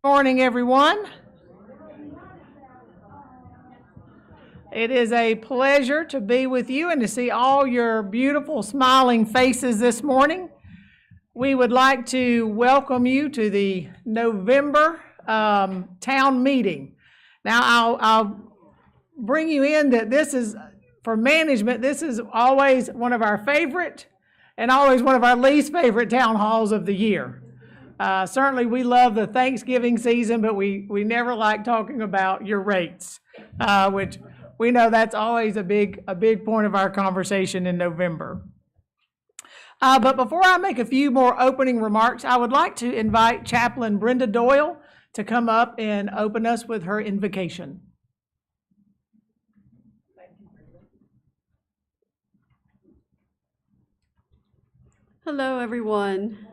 Morning, everyone. It is a pleasure to be with you and to see all your beautiful smiling faces this morning. We would like to welcome you to the November town meeting. Now, I'll bring you in that this is, for management, this is always one of our favorite and always one of our least favorite town halls of the year. Certainly, we love the Thanksgiving season, but we never like talking about your rates, which we know that's always a big point of our conversation in November. But before I make a few more opening remarks, I would like to invite Chaplain Brenda Doyle to come up and open us with her invocation. Hello, everyone.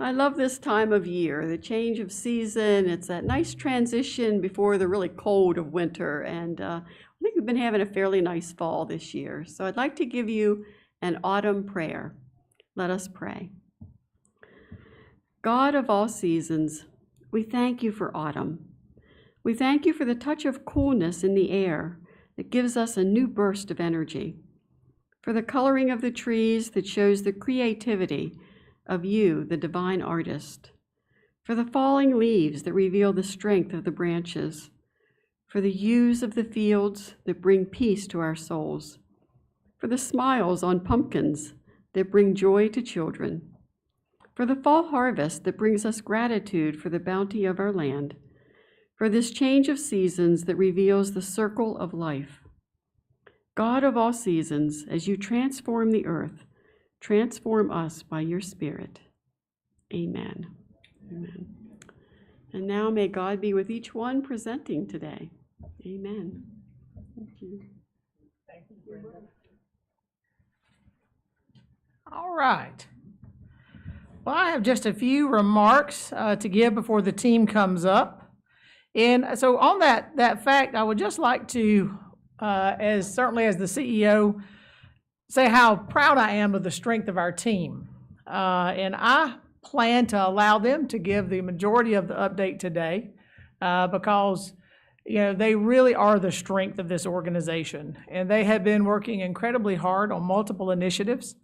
I love this time of year, the change of season. It's that nice transition before the really cold of winter, and I think we've been having a fairly nice fall this year. So I'd like to give you an autumn prayer. Let us pray. God of all seasons, we thank you for autumn. We thank you for the touch of coolness in the air that gives us a new burst of energy, for the coloring of the trees that shows the creativity of you, the divine artist, for the falling leaves that reveal the strength of the branches, for the hues of the fields that bring peace to our souls, for the smiles on pumpkins that bring joy to children, for the fall harvest that brings us gratitude for the bounty of our land, for this change of seasons that reveals the circle of life. God of all seasons, as you transform the earth, transform us by your Spirit. Amen. Amen. And now may God be with each one presenting today. Amen. Thank you. Thank you, Brenda. All right. Well, I have just a few remarks to give before the team comes up. And so on that fact, I would just like to, certainly as the CEO, say how proud I am of the strength of our team. And I plan to allow them to give the majority of the update today because they really are the strength of this organization. And they have been working incredibly hard on multiple initiatives.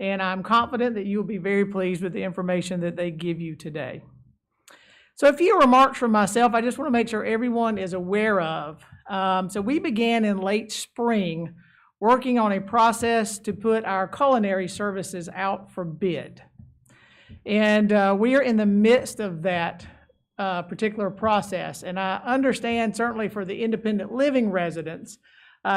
And I'm confident that you'll be very pleased with the information that they give you today. So a few remarks from myself I just want to make sure everyone is aware of. So we began in late spring working on a process to put our culinary services out for bid. And we are in the midst of that particular process. And I understand certainly for the independent living residents,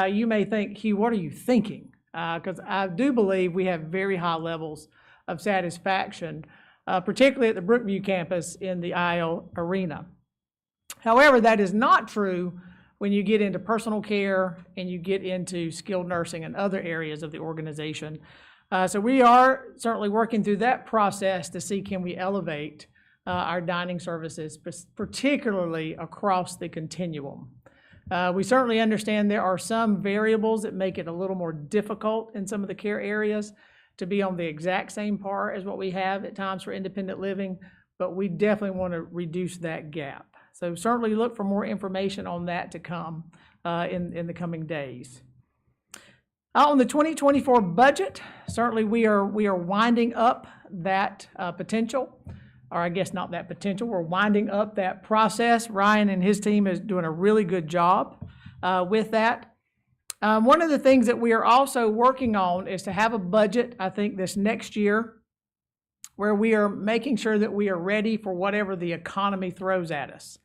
you may think, Hugh, what are you thinking? Because I do believe we have very high levels of satisfaction, particularly at the Brookview campus in the IL arena. However, that is not true when you get into personal care and you get into skilled nursing and other areas of the organization. So we are certainly working through that process to see can we elevate our dining services, particularly across the continuum. We certainly understand there are some variables that make it a little more difficult in some of the care areas to be on the exact same par as what we have at times for independent living, but we definitely want to reduce that gap. So certainly look for more information on that to come in the coming days. On the 2024 budget, certainly we are winding up that potential, or I guess not that potential, we're winding up that process. Ryan and his team is doing a really good job with that. One of the things that we are also working on is to have a budget, I think, this next year where we are making sure that we are ready for whatever the economy throws at us.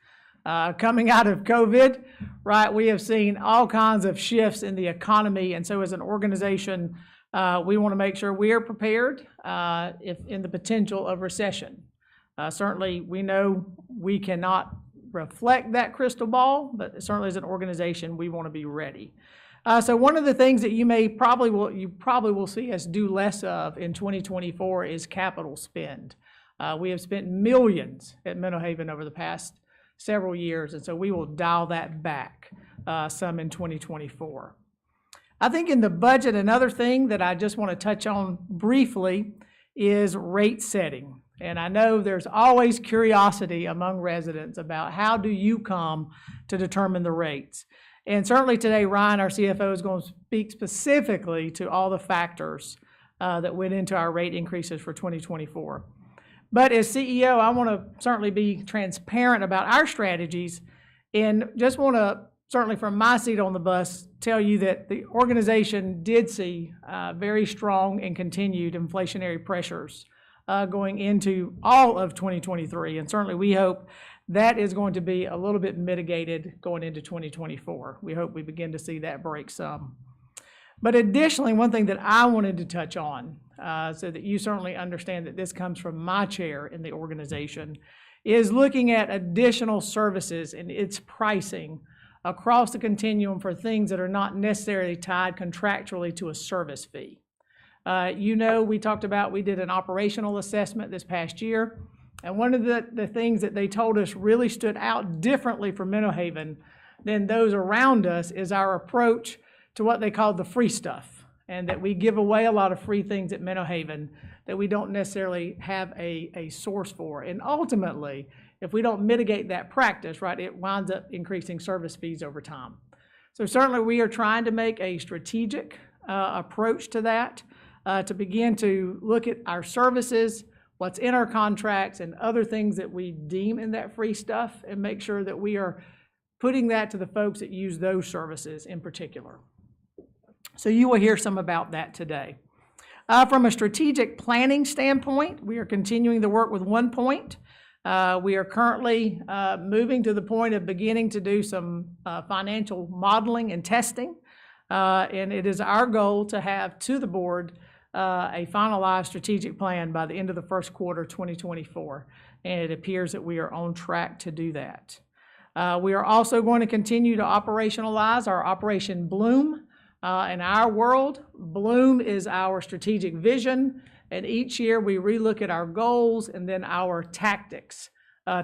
Coming out of COVID, right, we have seen all kinds of shifts in the economy, and so as an organization, we want to make sure we are prepared if in the potential of recession. Certainly, we know we cannot reflect that crystal ball, but certainly as an organization, we want to be ready. So one of the things that you probably will see us do less of in 2024 is capital spend. We have spent millions at Menno Haven over the past several years, and so we will dial that back some in 2024. I think in the budget, another thing that I just want to touch on briefly is rate setting. And I know there's always curiosity among residents about how do you come to determine the rates. And certainly today, Ryan, our CFO, is going to speak specifically to all the factors that went into our rate increases for 2024. But as CEO, I want to certainly be transparent about our strategies and just want to, certainly from my seat on the bus, tell you that the organization did see very strong and continued inflationary pressures going into all of 2023. And certainly we hope that is going to be a little bit mitigated going into 2024. We hope we begin to see that break some. But additionally, one thing that I wanted to touch on, so that you certainly understand that this comes from my chair in the organization, is looking at additional services and its pricing across the continuum for things that are not necessarily tied contractually to a service fee. We talked about, we did an operational assessment this past year, and one of the things that they told us really stood out differently for Menno Haven than those around us is our approach to what they call the free stuff, and that we give away a lot of free things at Menno Haven that we don't necessarily have a source for. And ultimately, if we don't mitigate that practice, right, it winds up increasing service fees over time. So certainly we are trying to make a strategic approach to that, to begin to look at our services, what's in our contracts, and other things that we deem in that free stuff, and make sure that we are putting that to the folks that use those services in particular. So you will hear some about that today. From a strategic planning standpoint, we are continuing to work with One Point. We are currently moving to the point of beginning to do some financial modeling and testing. And it is our goal to have to the board a finalized strategic plan by the end of the first quarter 2024. And it appears that we are on track to do that. We are also going to continue to operationalize our Operation Bloom. In our world, Bloom is our strategic vision, and each year we relook at our goals and then our tactics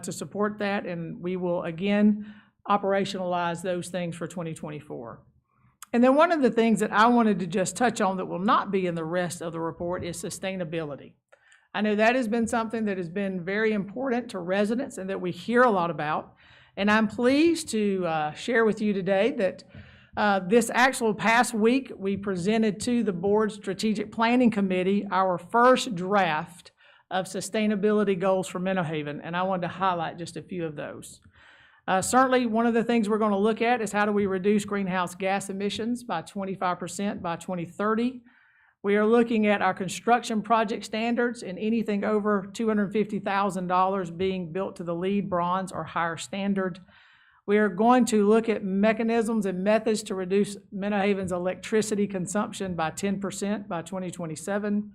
to support that, and we will again operationalize those things for 2024. And then one of the things that I wanted to just touch on that will not be in the rest of the report is sustainability. I know that has been something that has been very important to residents and that we hear a lot about, and I'm pleased to share with you today that this actual past week, we presented to the board's strategic planning committee our first draft of sustainability goals for Menno Haven, and I wanted to highlight just a few of those. Certainly, one of the things we're going to look at is how do we reduce greenhouse gas emissions by 25% by 2030. We are looking at our construction project standards and anything over $250,000 being built to the LEED bronze or higher standard. We are going to look at mechanisms and methods to reduce Menno Haven's electricity consumption by 10% by 2027.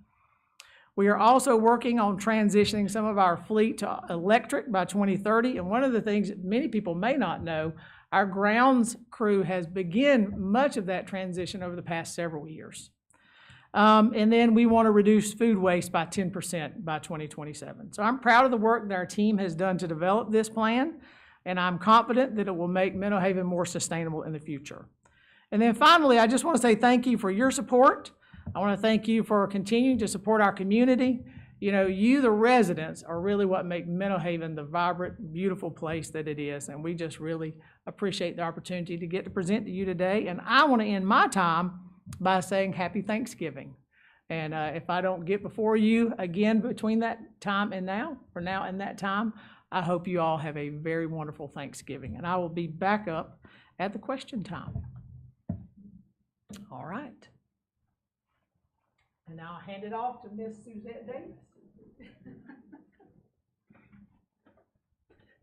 We are also working on transitioning some of our fleet to electric by 2030. And one of the things that many people may not know, our grounds crew has begun much of that transition over the past several years. And then we want to reduce food waste by 10% by 2027. So I'm proud of the work that our team has done to develop this plan, and I'm confident that it will make Menno Haven more sustainable in the future. And then finally, I just want to say thank you for your support. I want to thank you for continuing to support our community. You know, you, the residents, are really what make Menno Haven the vibrant, beautiful place that it is, and we just really appreciate the opportunity to get to present to you today. And I want to end my time by saying Happy Thanksgiving. And if I don't get before you again between that time and now, for now and that time, I hope you all have a very wonderful Thanksgiving. And I will be back up at the question time. All right. And now I'll hand it off to Miss Suzette Davis.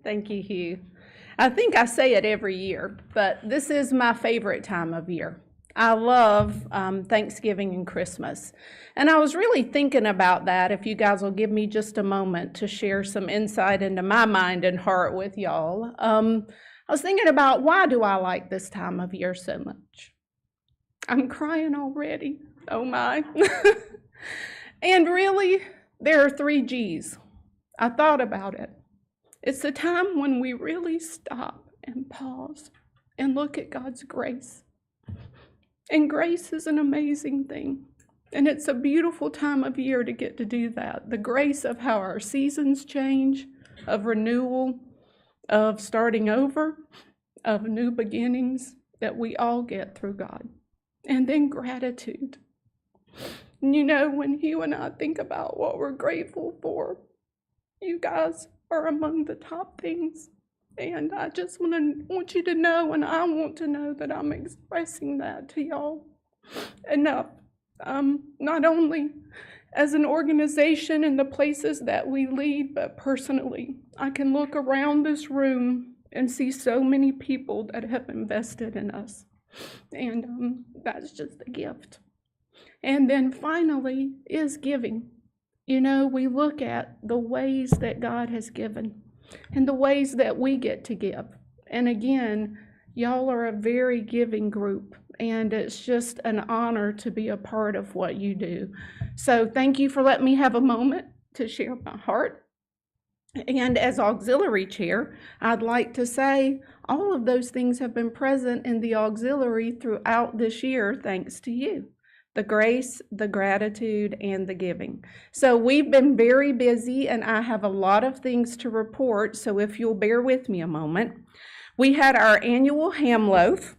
Thank you, Hugh. I think I say it every year, but this is my favorite time of year. I love Thanksgiving and Christmas. And I was really thinking about that, if you guys will give me just a moment to share some insight into my mind and heart with y'all. I was thinking about, why do I like this time of year so much? I'm crying already. Oh my. And really, there are 3 G's. I thought about it. It's the time when we really stop and pause and look at God's grace. And grace is an amazing thing. And it's a beautiful time of year to get to do that. The grace of how our seasons change, of renewal, of starting over, of new beginnings that we all get through God. And then gratitude. And you know, when you and I think about what we're grateful for, you guys are among the top things. And I just want you to know, and I want to know, that I'm expressing that to y'all enough. Not only as an organization in the places that we lead, but personally. I can look around this room and see so many people that have invested in us. And that's just a gift. And then finally is giving. You know, we look at the ways that God has given and the ways that we get to give. And again, y'all are a very giving group, and it's just an honor to be a part of what you do. So thank you for letting me have a moment to share my heart. And as auxiliary chair, I'd like to say all of those things have been present in the auxiliary throughout this year, thanks to you. The grace, the gratitude, and the giving. So we've been very busy, and I have a lot of things to report, so if you'll bear with me a moment. We had our annual ham loaf,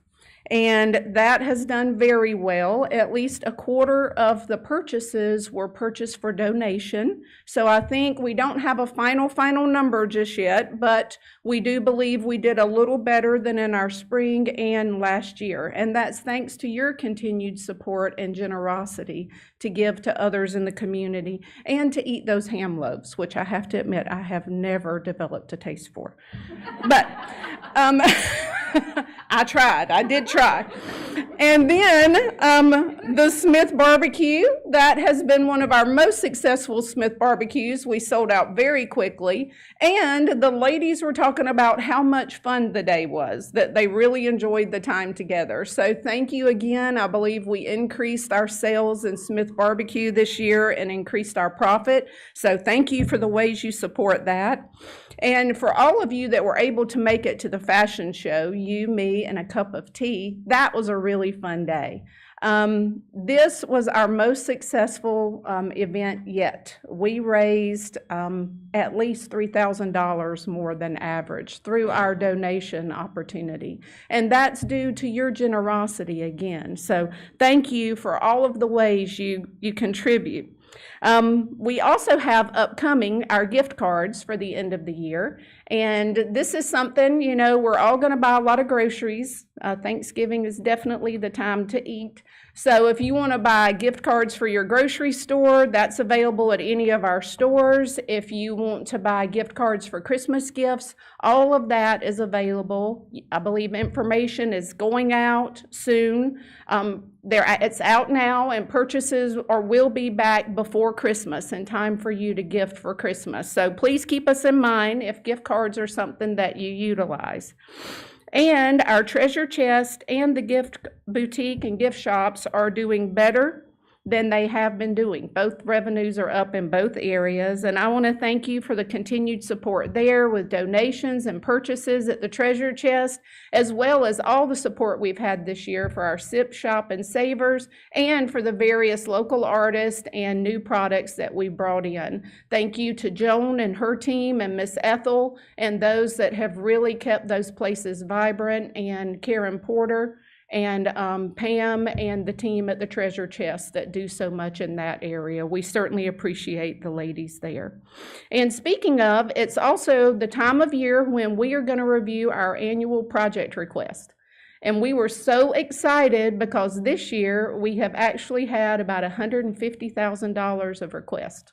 and that has done very well. At least a quarter of the purchases were purchased for donation. So I think we don't have a final number just yet, but we do believe we did a little better than in our spring and last year. And that's thanks to your continued support and generosity to give to others in the community and to eat those ham loaves, which I have to admit I have never developed a taste for. But I did try. And then the Smith barbecue, that has been one of our most successful Smith barbecues. We sold out very quickly. And the ladies were talking about how much fun the day was, that they really enjoyed the time together. So thank you again. I believe we increased our sales in Smith barbecue this year and increased our profit. So thank you for the ways you support that. And for all of you that were able to make it to the fashion show, you, me, and a cup of tea, that was a really fun day. This was our most successful event yet. We raised at least $3,000 more than average through our donation opportunity. And that's due to your generosity again. So thank you for all of the ways you contribute. We also have upcoming our gift cards for the end of the year. And this is something, you know, we're all going to buy a lot of groceries. Thanksgiving is definitely the time to eat. So if you want to buy gift cards for your grocery store, that's available at any of our stores. If you want to buy gift cards for Christmas gifts, all of that is available. I believe information is going out soon. It's out now, and purchases will be back before Christmas in time for you to gift for Christmas. So please keep us in mind if gift cards are something that you utilize. And our treasure chest and the gift boutique and gift shops are doing better than they have been doing. Both revenues are up in both areas, and I want to thank you for the continued support there with donations and purchases at the treasure chest, as well as all the support we've had this year for our Sip Shop and Savers, and for the various local artists and new products that we brought in. Thank you to Joan and her team and Miss Ethel and those that have really kept those places vibrant, and Karen Porter and Pam and the team at the treasure chest that do so much in that area. We certainly appreciate the ladies there. And speaking of, it's also the time of year when we are going to review our annual project request. And we were so excited because this year we have actually had about $150,000 of requests,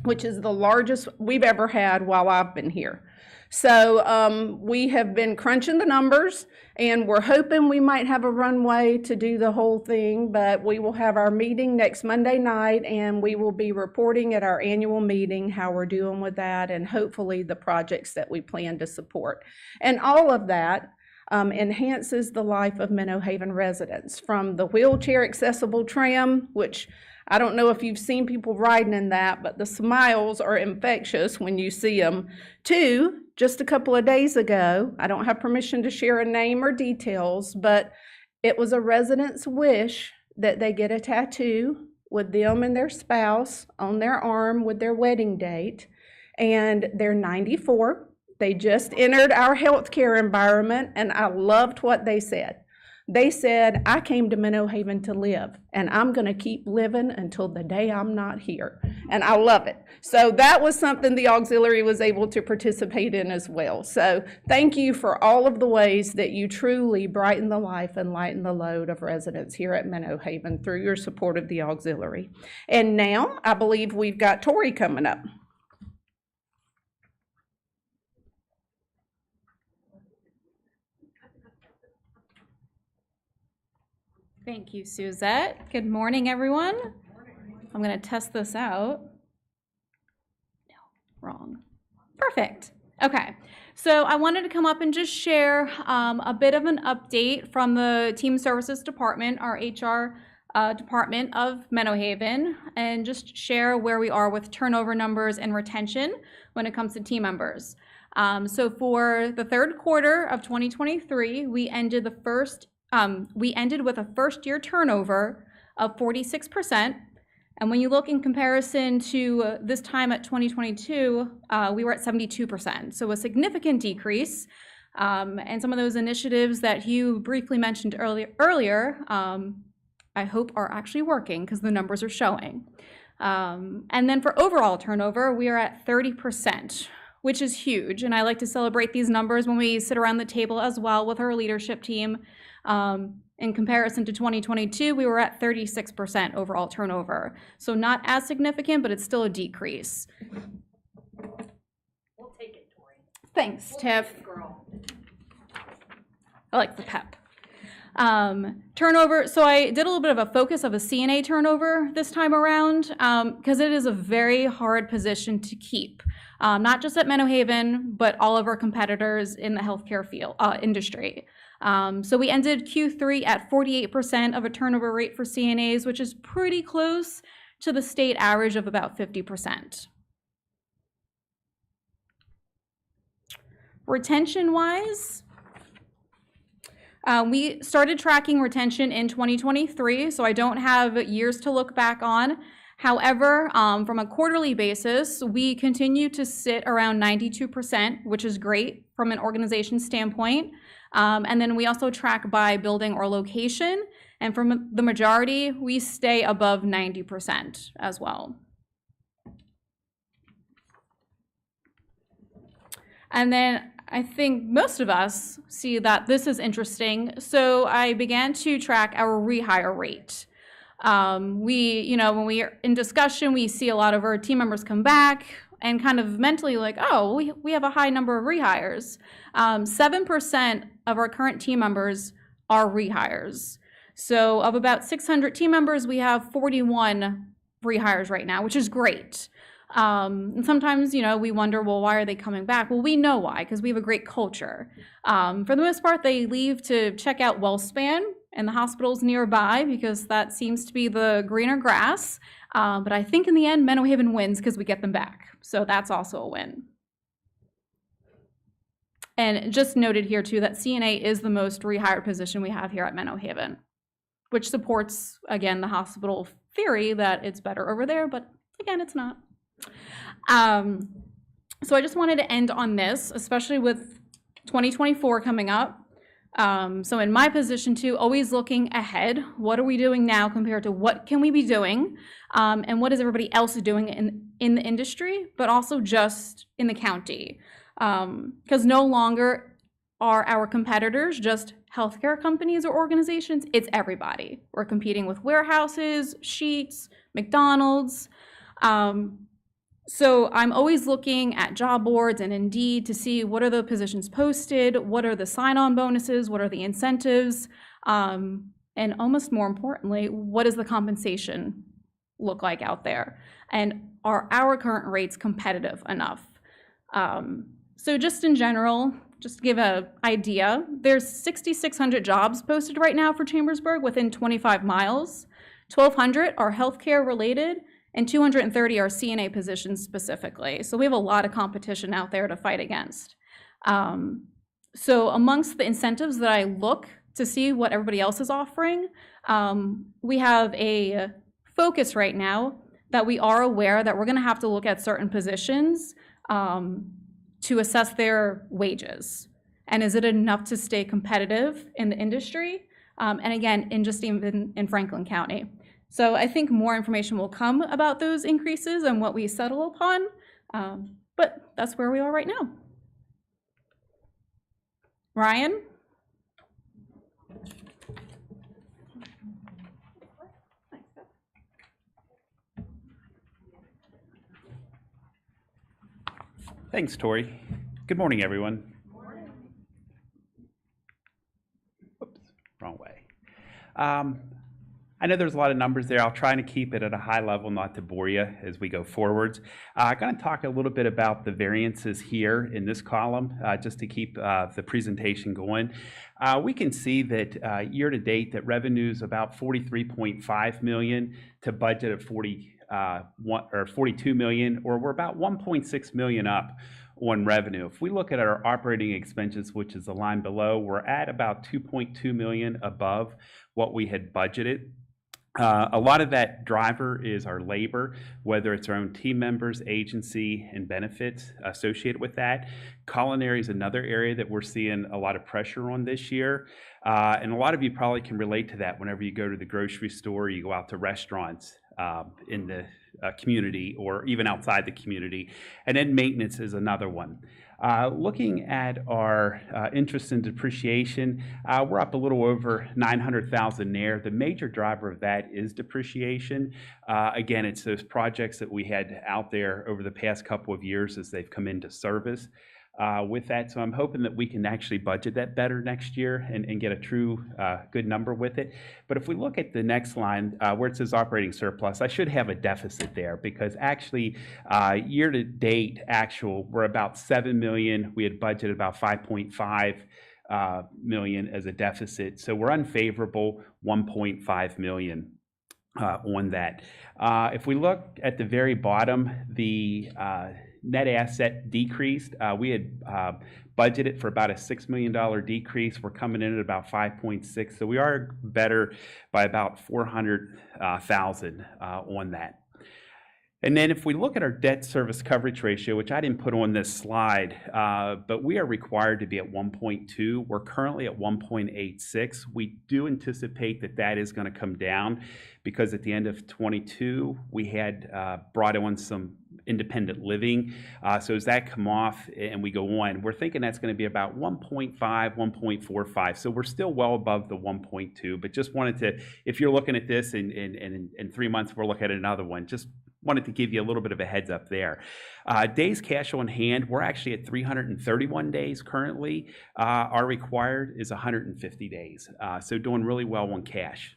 which is the largest we've ever had while I've been here. So we have been crunching the numbers, and we're hoping we might have a runway to do the whole thing, but we will have our meeting next Monday night, and we will be reporting at our annual meeting how we're doing with that, and hopefully the projects that we plan to support. And all of that enhances the life of Menno Haven residents, from the wheelchair accessible tram, which I don't know if you've seen people riding in that, but the smiles are infectious when you see them, to just a couple of days ago, I don't have permission to share a name or details, but it was a resident's wish that they get a tattoo with them and their spouse on their arm with their wedding date, and they're 94. They just entered our healthcare environment, and I loved what they said. They said, I came to Menno Haven to live, and I'm going to keep living until the day I'm not here. And I love it. So that was something the auxiliary was able to participate in as well. So thank you for all of the ways that you truly brighten the life and lighten the load of residents here at Menno Haven through your support of the auxiliary. And now I believe we've got Tori coming up. Thank you, Suzette. Good morning, everyone. I'm going to test this out. No, wrong. Perfect. Okay, so I wanted to come up and just share a bit of an update from the Team Services Department, our HR department of Menno Haven, and just share where we are with turnover numbers and retention when it comes to team members. So for the third quarter of 2023, we ended with a first-year turnover of 46%. And when you look in comparison to this time at 2022, we were at 72%. So a significant decrease. And some of those initiatives that Hugh briefly mentioned earlier, I hope are actually working because the numbers are showing. And then for overall turnover, we are at 30%, which is huge. And I like to celebrate these numbers when we sit around the table as well with our leadership team. In comparison to 2022, we were at 36% overall turnover. So not as significant, but it's still a decrease. We'll take it, Tori. Thanks, Tiff. Girl. I like the pep. Turnover, so I did a little bit of a focus of a CNA turnover this time around because it is a very hard position to keep, not just at Menno Haven, but all of our competitors in the healthcare field industry. So we ended Q3 at 48% of a turnover rate for CNAs, which is pretty close to the state average of about 50%. Retention-wise, we started tracking retention in 2023, so I don't have years to look back on. However, from a quarterly basis, we continue to sit around 92%, which is great from an organization standpoint. And then we also track by building or location, and from the majority, we stay above 90% as well. And then I think most of us see that this is interesting, so I began to track our rehire rate. When we are in discussion, we see a lot of our team members come back and kind of mentally like, oh, we have a high number of rehires. 7% of our current team members are rehires. So of about 600 team members, we have 41 rehires right now, which is great. And sometimes, we wonder, well, why are they coming back? Well, we know why, because we have a great culture. For the most part, they leave to check out WellSpan and the hospitals nearby because that seems to be the greener grass. But I think in the end, Menno Haven wins because we get them back. So that's also a win. And just noted here too that CNA is the most rehired position we have here at Menno Haven, which supports, again, the hospital theory that it's better over there, but again, it's not. So I just wanted to end on this, especially with 2024 coming up. So in my position too, always looking ahead, what are we doing now compared to what can we be doing? And what is everybody else doing in the industry, but also just in the county? Because no longer are our competitors just healthcare companies or organizations, it's everybody. We're competing with warehouses, Sheetz, McDonald's. So I'm always looking at job boards and Indeed to see what are the positions posted, what are the sign-on bonuses, what are the incentives, and almost more importantly, what does the compensation look like out there? And are our current rates competitive enough? So just in general, just to give an idea, there's 6,600 jobs posted right now for Chambersburg within 25 miles. 1,200 are healthcare related, and 230 are CNA positions specifically. So we have a lot of competition out there to fight against. So amongst the incentives that I look to see what everybody else is offering, we have a focus right now that we are aware that we're going to have to look at certain positions to assess their wages. And is it enough to stay competitive in the industry? And again, even in Franklin County. So I think more information will come about those increases and what we settle upon, but that's where we are right now. Ryan? Thanks, Tori. Good morning, everyone. Oops, wrong way. I know there's a lot of numbers there. I'll try to keep it at a high level, not to bore you as we go forwards. I'm going to talk a little bit about the variances here in this column, just to keep the presentation going. We can see that year to date that revenue is about $43.5 million to budget of 42 million, or we're about 1.6 million up on revenue. If we look at our operating expenses, which is the line below, we're at about 2.2 million above what we had budgeted. A lot of that driver is our labor, whether it's our own team members, agency, and benefits associated with that. Culinary is another area that we're seeing a lot of pressure on this year. And a lot of you probably can relate to that whenever you go to the grocery store, you go out to restaurants in the community or even outside the community. And then maintenance is another one. Looking at our interest and depreciation, we're up a little over 900,000 there. The major driver of that is depreciation. Again, it's those projects that we had out there over the past couple of years as they've come into service. With that, so I'm hoping that we can actually budget that better next year and get a true good number with it. But if we look at the next line where it says operating surplus, I should have a deficit there because actually year to date actual, we're about 7 million. We had budgeted about 5.5 million as a deficit. So we're unfavorable 1.5 million. On that. If we look at the very bottom, the net asset decreased. We had budgeted for about a $6 million decrease. We're coming in at about 5.6, so we are better by about 400,000 on that. And then if we look at our debt service coverage ratio, which I didn't put on this slide, but we are required to be at 1.2. We're currently at 1.86. We do anticipate that that is going to come down because at the end of 22, we had brought on some independent living. So as that come off and we go on, we're thinking that's going to be about 1.5, 1.45. So we're still well above the 1.2, but just wanted to, if you're looking at this in 3 months, we'll look at another one. Just wanted to give you a little bit of a heads up there. Days cash on hand, we're actually at 331 days currently. Our required is 150 days. So doing really well on cash.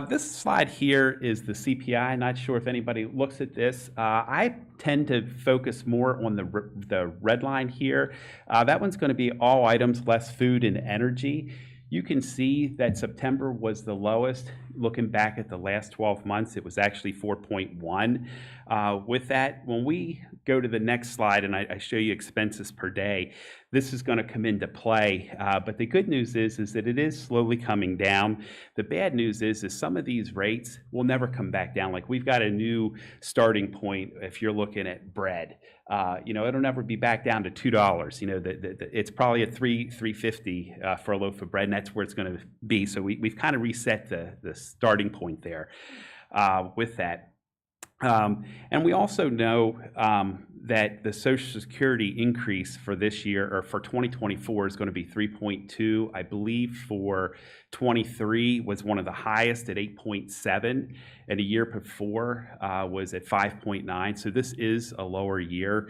This slide here is the CPI. Not sure if anybody looks at this. I tend to focus more on the red line here. That one's going to be all items less food and energy. You can see that September was the lowest. Looking back at the last 12 months, it was actually 4.1. With that, when we go to the next slide and I show you expenses per day, this is going to come into play. But the good news is that it is slowly coming down. The bad news is some of these rates will never come back down. Like we've got a new starting point if you're looking at bread. It'll never be back down to $2. It's probably at $3.50 for a loaf of bread, and that's where it's going to be. So we've kind of reset the starting point there with that. And we also know that the Social Security increase for this year, or for 2024, is going to be 3.2. I believe for 23 was one of the highest at 8.7, and a year before was at 5.9. So this is a lower year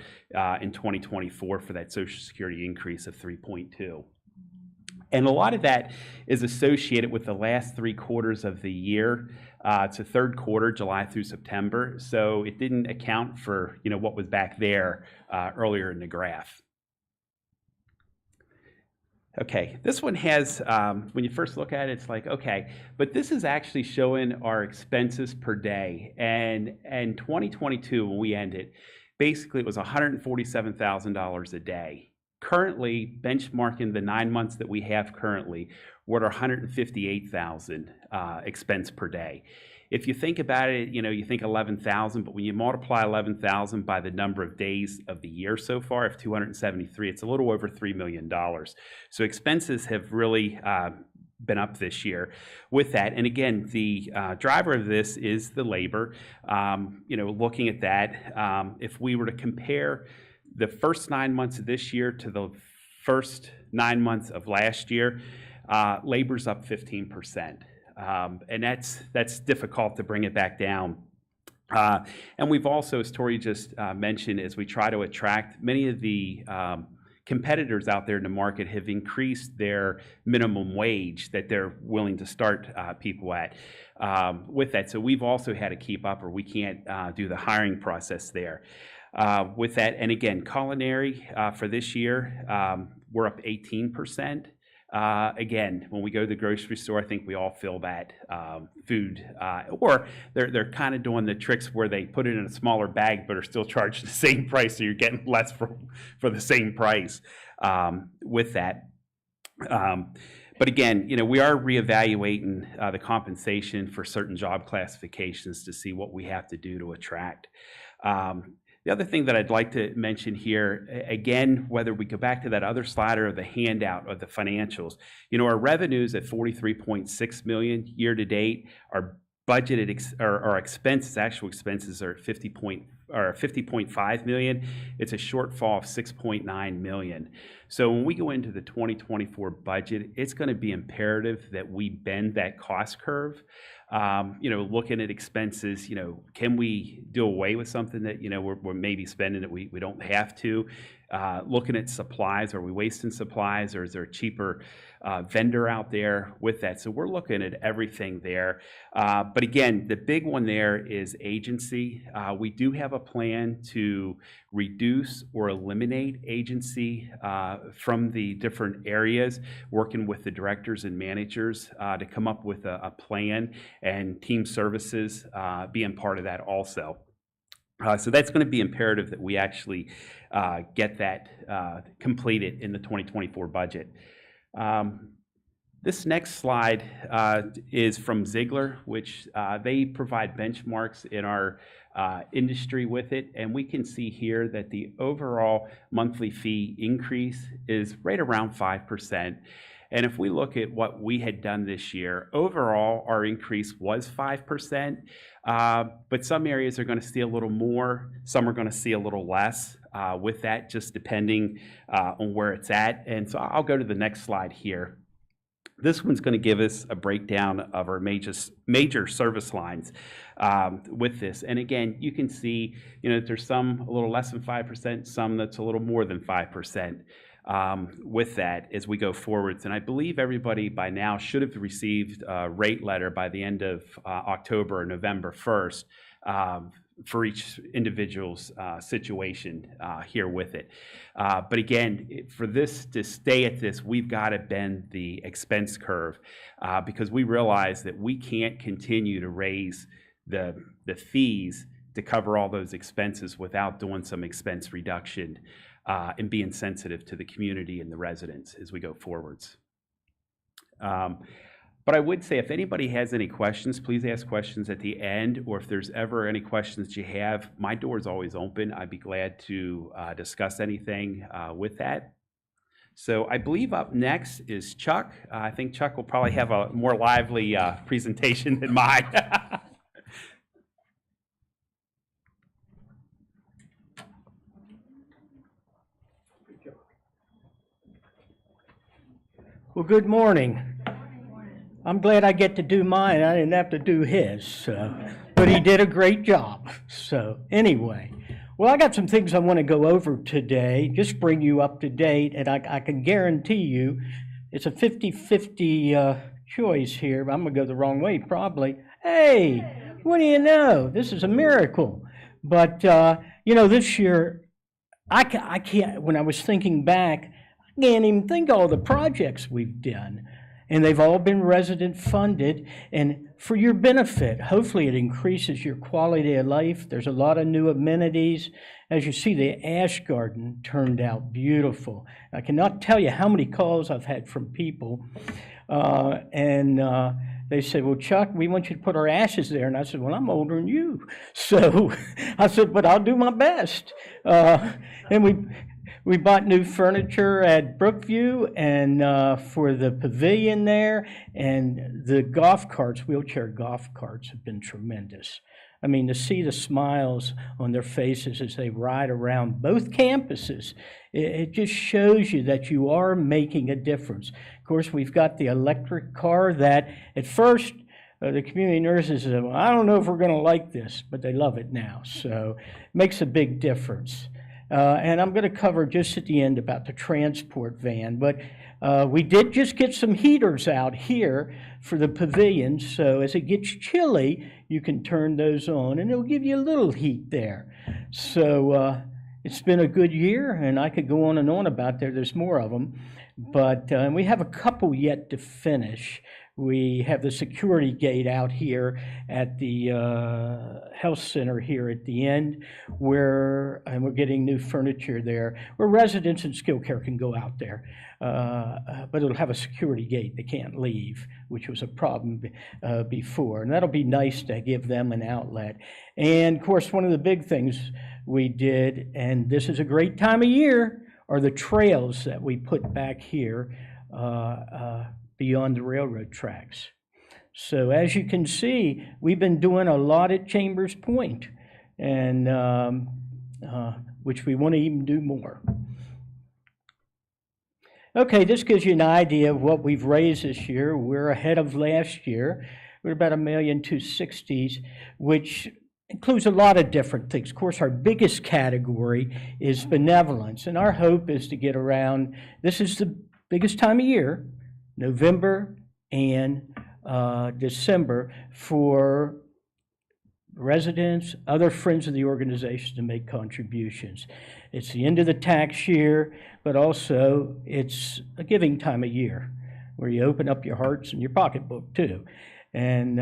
in 2024 for that Social Security increase of 3.2. And a lot of that is associated with the last 3 quarters of the year. It's a third quarter, July through September, so it didn't account for what was back there earlier in the graph. Okay, this one has, when you first look at it, it's like, okay, but this is actually showing our expenses per day. And in 2022, when we ended, basically it was $147,000 a day. currently benchmarking the 9 months that we have currently, we're at 158,000 expense per day. If you think about it, you think 11,000, but when you multiply 11,000 by the number of days of the year so far, of 273, it's a little over $3 million. So expenses have really been up this year with that. And again, the driver of this is the labor. Looking at that, if we were to compare the first 9 months of this year to the first 9 months of last year, labor's up 15%. And that's difficult to bring it back down. And we've also, as Tori just mentioned, as we try to attract, many of the competitors out there in the market have increased their minimum wage that they're willing to start people at with that. So we've also had to keep up, or we can't do the hiring process there. With that, and again, culinary for this year, we're up 18%. Again, when we go to the grocery store, I think we all feel that food, or they're kind of doing the tricks where they put it in a smaller bag but are still charged the same price, so you're getting less for the same price with that. But again, we are reevaluating the compensation for certain job classifications to see what we have to do to attract. The other thing that I'd like to mention here, again, whether we go back to that other slide or the handout of the financials, our revenues at 43.6 million year to date, our budgeted our expenses, actual expenses are at 50.5 million. It's a shortfall of 6.9 million. So when we go into the 2024 budget, it's going to be imperative that we bend that cost curve. Looking at expenses, can we do away with something that, we're maybe spending that we don't have to? Looking at supplies, are we wasting supplies, or is there a cheaper vendor out there with that? So we're looking at everything there. But again, the big one there is agency. We do have a plan to reduce or eliminate agency from the different areas, working with the directors and managers to come up with a plan, and team services being part of that also. So that's going to be imperative that we actually get that completed in the 2024 budget. This next slide is from Ziegler, which they provide benchmarks in our industry with it, and we can see here that the overall monthly fee increase is right around 5%. And if we look at what we had done this year, overall our increase was 5%, but some areas are going to see a little more, some are going to see a little less with that, just depending on where it's at. And so I'll go to the next slide here. This one's going to give us a breakdown of our major service lines with this. And again, you can see, there's some a little less than 5%, some that's a little more than 5%. With that as we go forwards. And I believe everybody by now should have received a rate letter by the end of October or November 1st for each individual's situation here with it. But again, for this to stay at this, we've got to bend the expense curve because we realize that we can't continue to raise the fees to cover all those expenses without doing some expense reduction and being sensitive to the community and the residents as we go forwards. But I would say if anybody has any questions, please ask questions at the end, or if there's ever any questions that you have, my door is always open. I'd be glad to discuss anything with that. So I believe up next is Chuck. I think Chuck will probably have a more lively presentation than mine. Well, good morning. I'm glad I get to do mine. I didn't have to do his, but he did a great job. So anyway, well, I got some things I want to go over today, just bring you up to date, and I can guarantee you it's a 50-50 choice here. I'm going to go the wrong way probably. Hey, what do you know? This is a miracle. But, this year, I can't, when I was thinking back, I can't even think of all the projects we've done. and they've all been resident funded and for your benefit. Hopefully it increases your quality of life. There's a lot of new amenities. As you see, the ash garden turned out beautiful. I cannot tell you how many calls I've had from people, they said, well, Chuck, we want you to put our ashes there. And I said, well, I'm older than you. So I said, but I'll do my best. And we bought new furniture at Brookview and for the pavilion there. And the golf carts, wheelchair golf carts, have been tremendous. I mean, to see the smiles on their faces as they ride around both campuses, it just shows you that you are making a difference. Of course, we've got the electric car that at first the community nurses said, well, I don't know if we're going to like this, but they love it now. So it makes a big difference. And I'm going to cover just at the end about the transport van. But we did just get some heaters out here for the pavilion. So as it gets chilly, you can turn those on and it'll give you a little heat there. So it's been a good year, and I could go on and on about there. There's more of them. But we have a couple yet to finish. We have the security gate out here at the health center here at the end, and we're getting new furniture there, where residents and skilled care can go out there. But it'll have a security gate. They can't leave, which was a problem before. And that'll be nice to give them an outlet. And of course, one of the big things we did, and this is a great time of year, are the trails that we put back here beyond the railroad tracks. So as you can see, we've been doing a lot at Chambers Point, and which we want to even do more. Okay, this gives you an idea of what we've raised this year. We're ahead of last year. We're about $1,260,000, which includes a lot of different things. Of course, our biggest category is benevolence, and our hope is to get around, this is the biggest time of year, November and December, for residents, other friends of the organization to make contributions. It's the end of the tax year, but also it's a giving time of year where you open up your hearts and your pocketbook too. And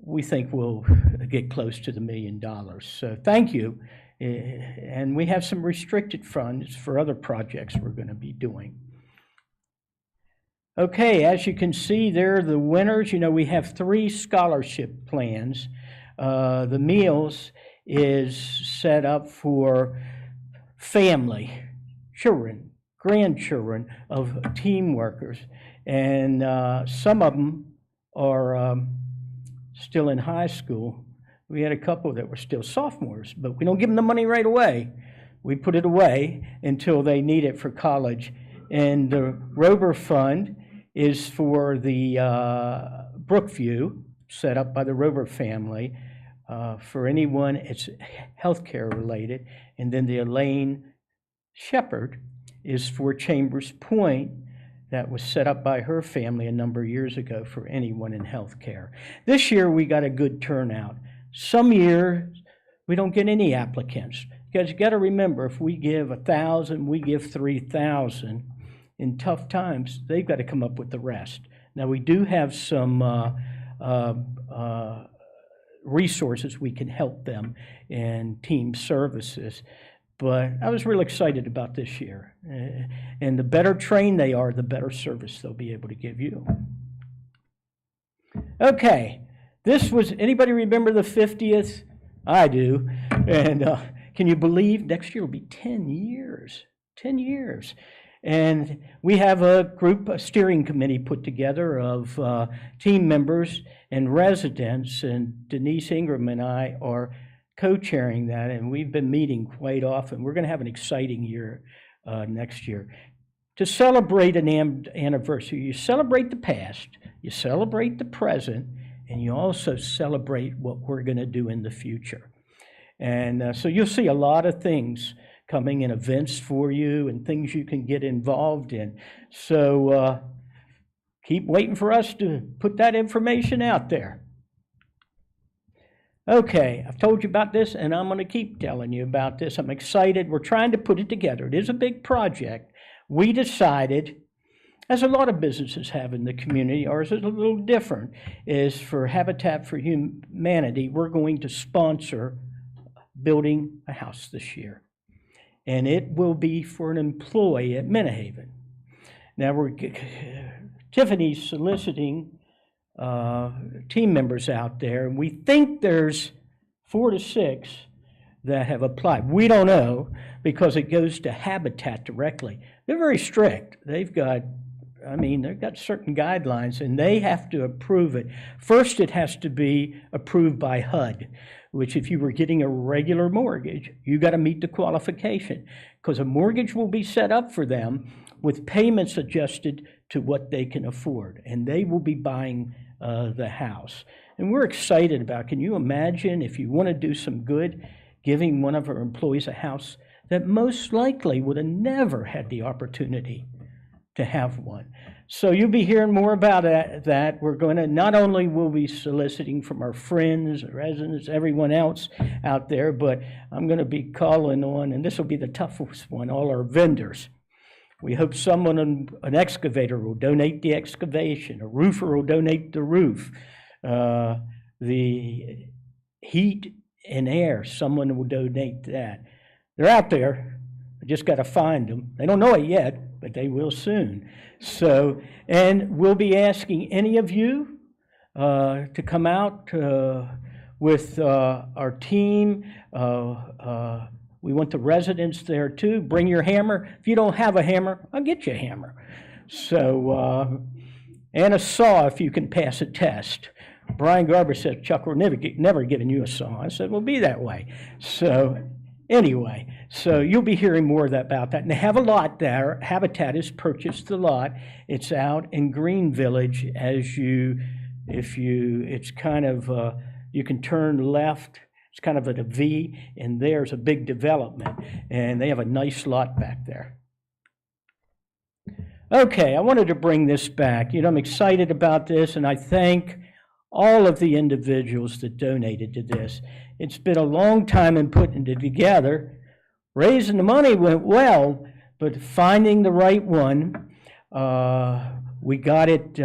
we think we'll get close to the $1 million. So thank you. And we have some restricted funds for other projects we're going to be doing. Okay, as you can see, there are the winners. You know, we have 3 scholarship plans. The meals is set up for family, children, grandchildren of team workers. And some of them are still in high school. We had a couple that were still sophomores, but we don't give them the money right away. We put it away until they need it for college. And the Rober Fund is for the Brookview, set up by the Rober family, for anyone, it's healthcare related. And then the Elaine Shepherd is for Chambers Point, that was set up by her family a number of years ago for anyone in healthcare. This year we got a good turnout. Some years we don't get any applicants, because you got to remember, if we give 1,000, we give 3,000. In tough times, they've got to come up with the rest. Now, we do have some resources we can help them in team services, but I was real excited about this year. And the better trained they are, the better service they'll be able to give you. Okay, this was, anybody remember the 50th? I do. And can you believe next year will be 10 years? 10 years. And we have a group, a steering committee put together of team members and residents, and Denise Ingram and I are co-chairing that, and we've been meeting quite often. We're going to have an exciting year next year. To celebrate an anniversary, you celebrate the past, you celebrate the present, and you also celebrate what we're going to do in the future. And so you'll see a lot of things coming in, events for you and things you can get involved in. So keep waiting for us to put that information out there. Okay, I've told you about this, and I'm going to keep telling you about this. I'm excited. We're trying to put it together. It is a big project. We decided as a lot of businesses have in the community. Ours is a little different, is for Habitat for Humanity, we're going to sponsor building a house this year. And it will be for an employee at Menno. Now, Tiffany's soliciting team members out there, and we think there's 4 to 6 that have applied. We don't know, because it goes to Habitat directly. They're very strict. They've got certain guidelines, and they have to approve it. First, it has to be approved by HUD, which if you were getting a regular mortgage, you got to meet the qualification, because a mortgage will be set up for them with payments adjusted to what they can afford, and they will be buying the house. And we're excited about, can you imagine if you want to do some good, giving one of our employees a house that most likely would have never had the opportunity to have one. So you'll be hearing more about that. We're going to, not only will we be soliciting from our friends, residents, everyone else out there, but I'm going to be calling on, and this will be the toughest one, all our vendors. We hope someone, an excavator will donate the excavation, a roofer will donate the roof, the heat and air, someone will donate that. They're out there. I just got to find them. They don't know it yet, but they will soon. So, and we'll be asking any of you to come out with our team. We want the residents there too. Bring your hammer. If you don't have a hammer, I'll get you a hammer. So, and a saw if you can pass a test. Brian Garber said, Chuck, we're never giving you a saw. I said, well, be that way. So anyway, so you'll be hearing more about that. And they have a lot there. Habitat has purchased the lot. It's out in Green Village it's kind of, you can turn left. It's kind of at a V, and there's a big development. And they have a nice lot back there. Okay, I wanted to bring this back. I'm excited about this, and I thank all of the individuals that donated to this. It's been a long time in putting it together. Raising the money went well, but finding the right one, we got it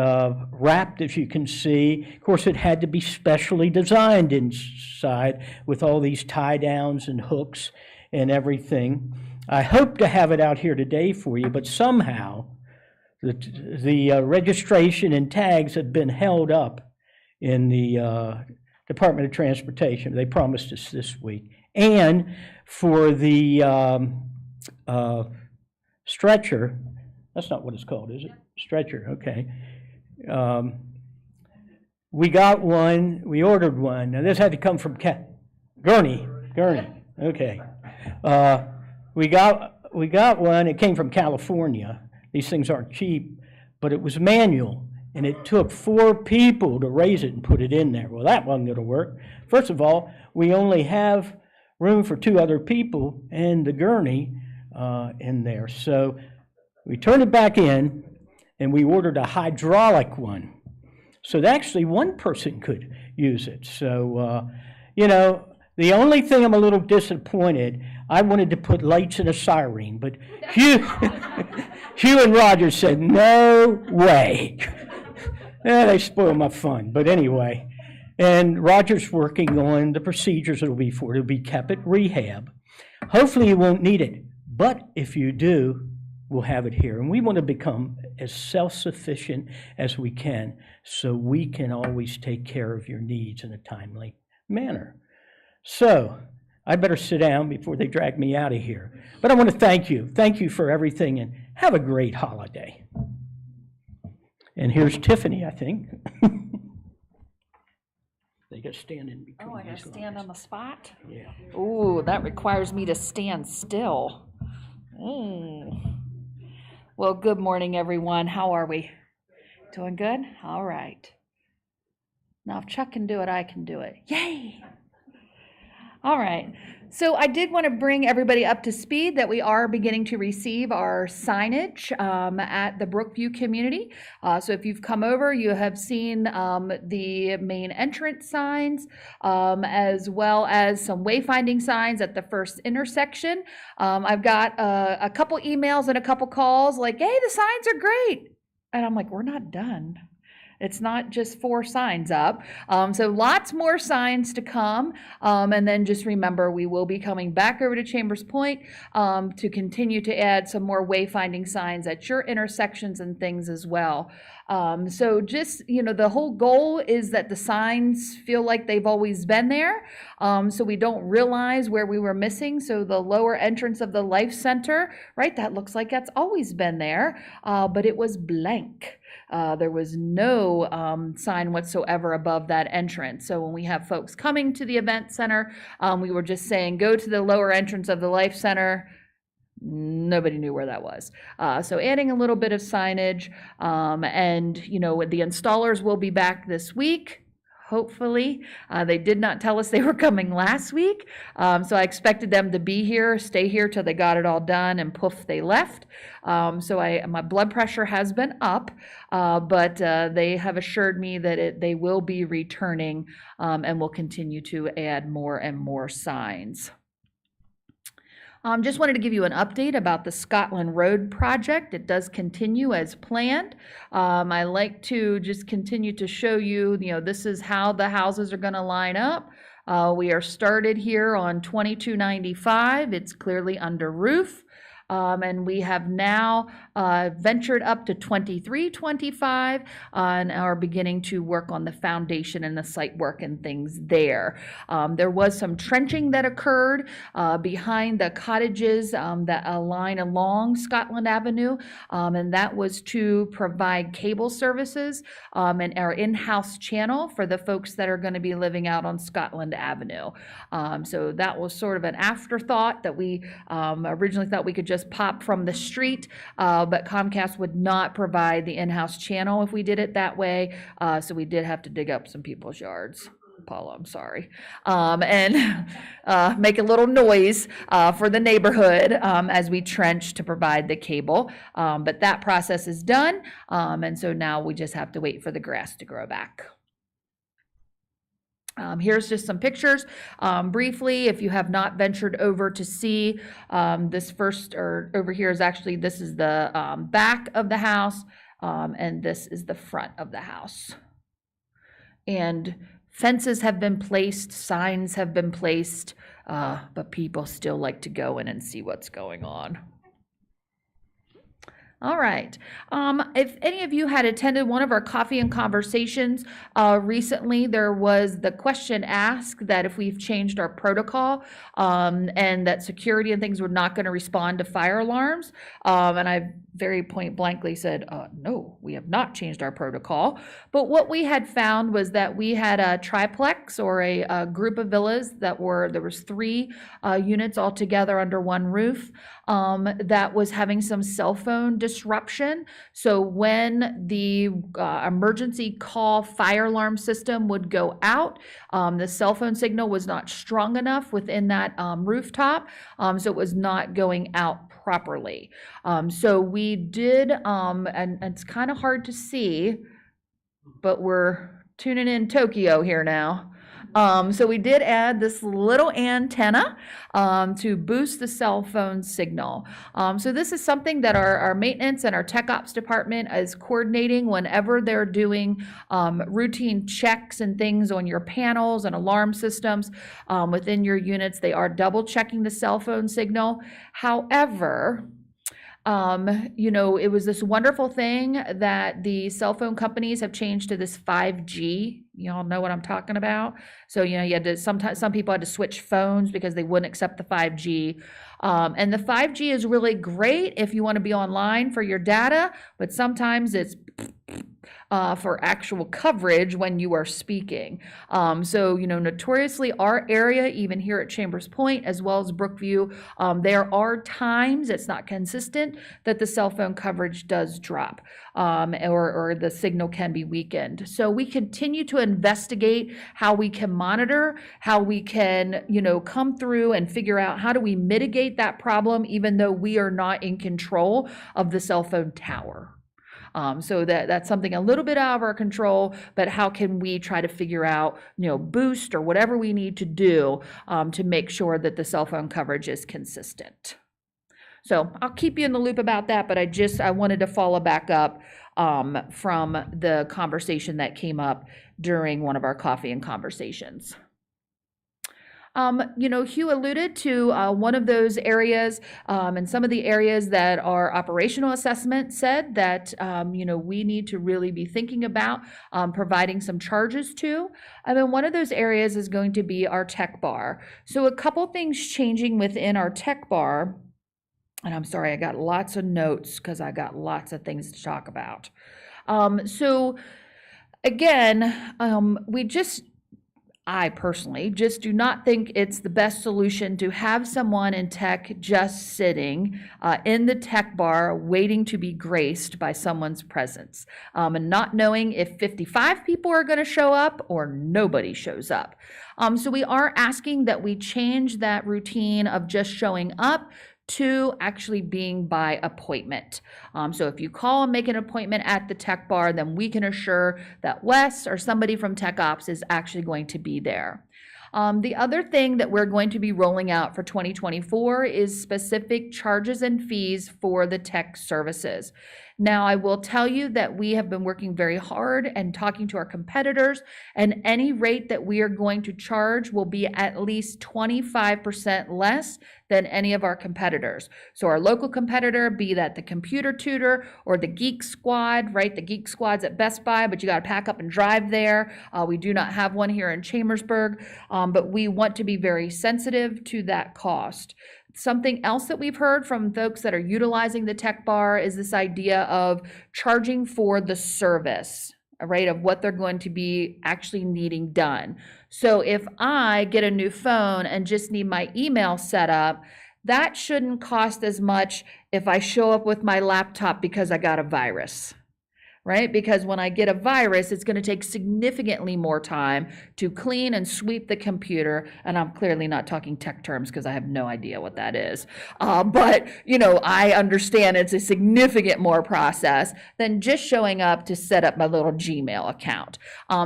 wrapped, as you can see. Of course, it had to be specially designed inside with all these tie downs and hooks and everything. I hope to have it out here today for you, but somehow the registration and tags have been held up in the Department of Transportation. They promised us this week. And for the stretcher, that's not what it's called, is it? Stretcher, okay. We got one, we ordered one. Now this had to come from Gurney, okay. We got one, it came from California. These things aren't cheap, but it was manual, and it took 4 people to raise it and put it in there. Well, that wasn't going to work. First of all, we only have room for 2 other people and the gurney in there. So we turned it back in, and we ordered a hydraulic one. So that actually one person could use it. So, the only thing I'm a little disappointed, I wanted to put lights and a siren, but Hugh and Roger said, no way. They spoiled my fun, but anyway. And Roger's working on the procedures it'll be for. It'll be kept at rehab. Hopefully you won't need it, but if you do, we'll have it here. And we want to become as self-sufficient as we can so we can always take care of your needs in a timely manner. So I better sit down before they drag me out of here. But I want to thank you. Thank you for everything, and have a great holiday. And here's Tiffany, I think. They got to stand in between. Oh, I got these to stand lines. on the spot? Yeah. Ooh, that requires me to stand still. Well, good morning, everyone. How are we? Doing good? All right. Now, if Chuck can do it, I can do it. Yay! All right. So I did want to bring everybody up to speed that we are beginning to receive our signage at the Brookview community. So if you've come over, you have seen the main entrance signs, as well as some wayfinding signs at the first intersection. I've got a couple emails and a couple calls like, hey, the signs are great. And I'm like, we're not done. It's not just 4 signs up. So lots more signs to come. And then just remember, we will be coming back over to Chambers Point to continue to add some more wayfinding signs at your intersections and things as well. So just, the whole goal is that the signs feel like they've always been there. So we don't realize where we were missing. So the lower entrance of the Life Center, right, that looks like that's always been there, but it was blank. There was no sign whatsoever above that entrance. So when we have folks coming to the event center, we were just saying, go to the lower entrance of the Life Center. Nobody knew where that was. So adding a little bit of signage, and the installers will be back this week. Hopefully. They did not tell us they were coming last week, so I expected them to be here, stay here till they got it all done, and poof, they left. So my blood pressure has been up, but they have assured me that they will be returning, and will continue to add more and more signs. Just wanted to give you an update about the Scotland Road project. It does continue as planned. I like to just continue to show you, this is how the houses are going to line up. We are started here on 2295. It's clearly under roof. And we have now ventured up to 2325 and are beginning to work on the foundation and the site work and things there. There was some trenching that occurred behind the cottages that line along Scotland Avenue, and that was to provide cable services and our in-house channel for the folks that are going to be living out on Scotland Avenue. So that was sort of an afterthought that we originally thought we could just pop from the street, but Comcast would not provide the in-house channel if we did it that way, so we did have to dig up some people's yards. Paula, I'm sorry, and make a little noise for the neighborhood as we trench to provide the cable, but that process is done, and so now we just have to wait for the grass to grow back. Here's just some pictures. Briefly, if you have not ventured over to see this first, or over here is actually, this is the back of the house, and this is the front of the house. And fences have been placed, signs have been placed, but people still like to go in and see what's going on. All right. If any of you had attended one of our coffee and conversations recently, there was the question asked that if we've changed our protocol and that security and things were not going to respond to fire alarms. And I very point blankly said, no, we have not changed our protocol. But what we had found was that we had a triplex, or a group of villas there was 3 units all together under one roof that was having some cell phone disruption. So when the emergency call fire alarm system would go out, the cell phone signal was not strong enough within that rooftop, so it was not going out properly. So we did, and it's kind of hard to see, but we're tuning in Tokyo here now. So we did add this little antenna to boost the cell phone signal. So this is something that our maintenance and our tech ops department is coordinating whenever they're doing routine checks and things on your panels and alarm systems within your units. They are double checking the cell phone signal. However, it was this wonderful thing that the cell phone companies have changed to this 5G. You all know what I'm talking about. So, you had to, sometimes some people had to switch phones because they wouldn't accept the 5G. And the 5G is really great if you want to be online for your data, but sometimes it's for actual coverage when you are speaking. So, notoriously our area, even here at Chambers Point, as well as Brookview, there are times, it's not consistent, that the cell phone coverage does drop, or the signal can be weakened. So we continue to investigate how we can monitor, how we can, come through and figure out how do we mitigate that problem, even though we are not in control of the cell phone tower. So that's something a little bit out of our control, but how can we try to figure out, boost or whatever we need to do to make sure that the cell phone coverage is consistent. So I'll keep you in the loop about that, but I wanted to follow back up from the conversation that came up during one of our coffee and conversations. Hugh alluded to one of those areas, and some of the areas that our operational assessment said that, we need to really be thinking about providing some charges to. And then one of those areas is going to be our tech bar. So a couple things changing within our tech bar. And I'm sorry, I got lots of notes because I got lots of things to talk about. I personally just do not think it's the best solution to have someone in tech just sitting in the tech bar waiting to be graced by someone's presence, and not knowing if 55 people are going to show up or nobody shows up. So we are asking that we change that routine of just showing up to actually being by appointment. So if you call and make an appointment at the tech bar, then we can assure that Wes or somebody from Tech Ops is actually going to be there. The other thing that we're going to be rolling out for 2024 is specific charges and fees for the tech services. Now, I will tell you that we have been working very hard and talking to our competitors, and any rate that we are going to charge will be at least 25% less than any of our competitors. So our local competitor, be that the Computer Tutor or the Geek Squad, right? The Geek Squad's at Best Buy, but you got to pack up and drive there. We do not have one here in Chambersburg, but we want to be very sensitive to that cost. Something else that we've heard from folks that are utilizing the tech bar is this idea of charging for the service, right, of what they're going to be actually needing done. So if I get a new phone and just need my email set up, that shouldn't cost as much if I show up with my laptop because I got a virus. Right? Because when I get a virus, it's going to take significantly more time to clean and sweep the computer. And I'm clearly not talking tech terms because I have no idea what that is. But, I understand it's a significant more process than just showing up to set up my little Gmail account.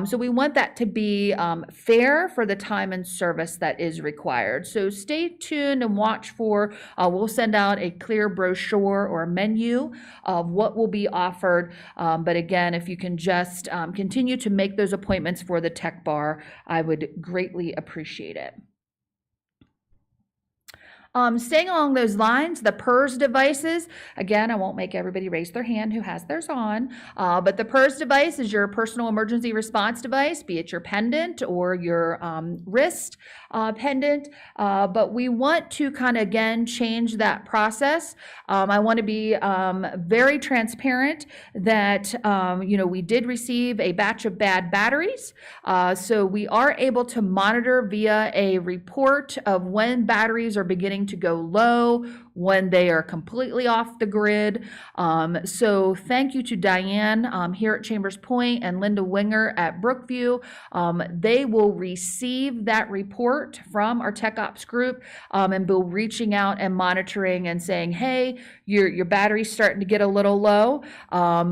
So we want that to be fair for the time and service that is required. So stay tuned and watch for, we'll send out a clear brochure or menu of what will be offered. But again, if you can just continue to make those appointments for the tech bar, I would greatly appreciate it. Staying along those lines, the PERS devices, again, I won't make everybody raise their hand who has theirs on, but the PERS device is your personal emergency response device, be it your pendant or your wrist pendant, but we want to kind of, again, change that process. I want to be very transparent that, we did receive a batch of bad batteries, so we are able to monitor via a report of when batteries are beginning to go low, when they are completely off the grid. So thank you to Diane here at Chambers Point and Linda Winger at Brookview. They will receive that report from our Tech Ops group and be reaching out and monitoring and saying, hey, your battery's starting to get a little low.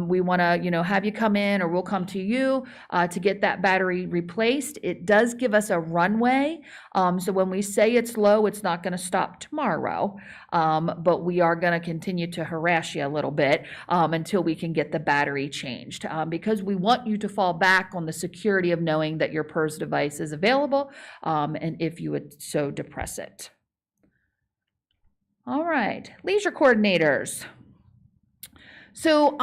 We want to, have you come in, or we'll come to you to get that battery replaced. It does give us a runway. So when we say it's low, it's not going to stop tomorrow. But we are going to continue to harass you a little bit until we can get the battery changed, because we want you to fall back on the security of knowing that your PERS device is available, and if you would so depress it. All right, leisure coordinators. So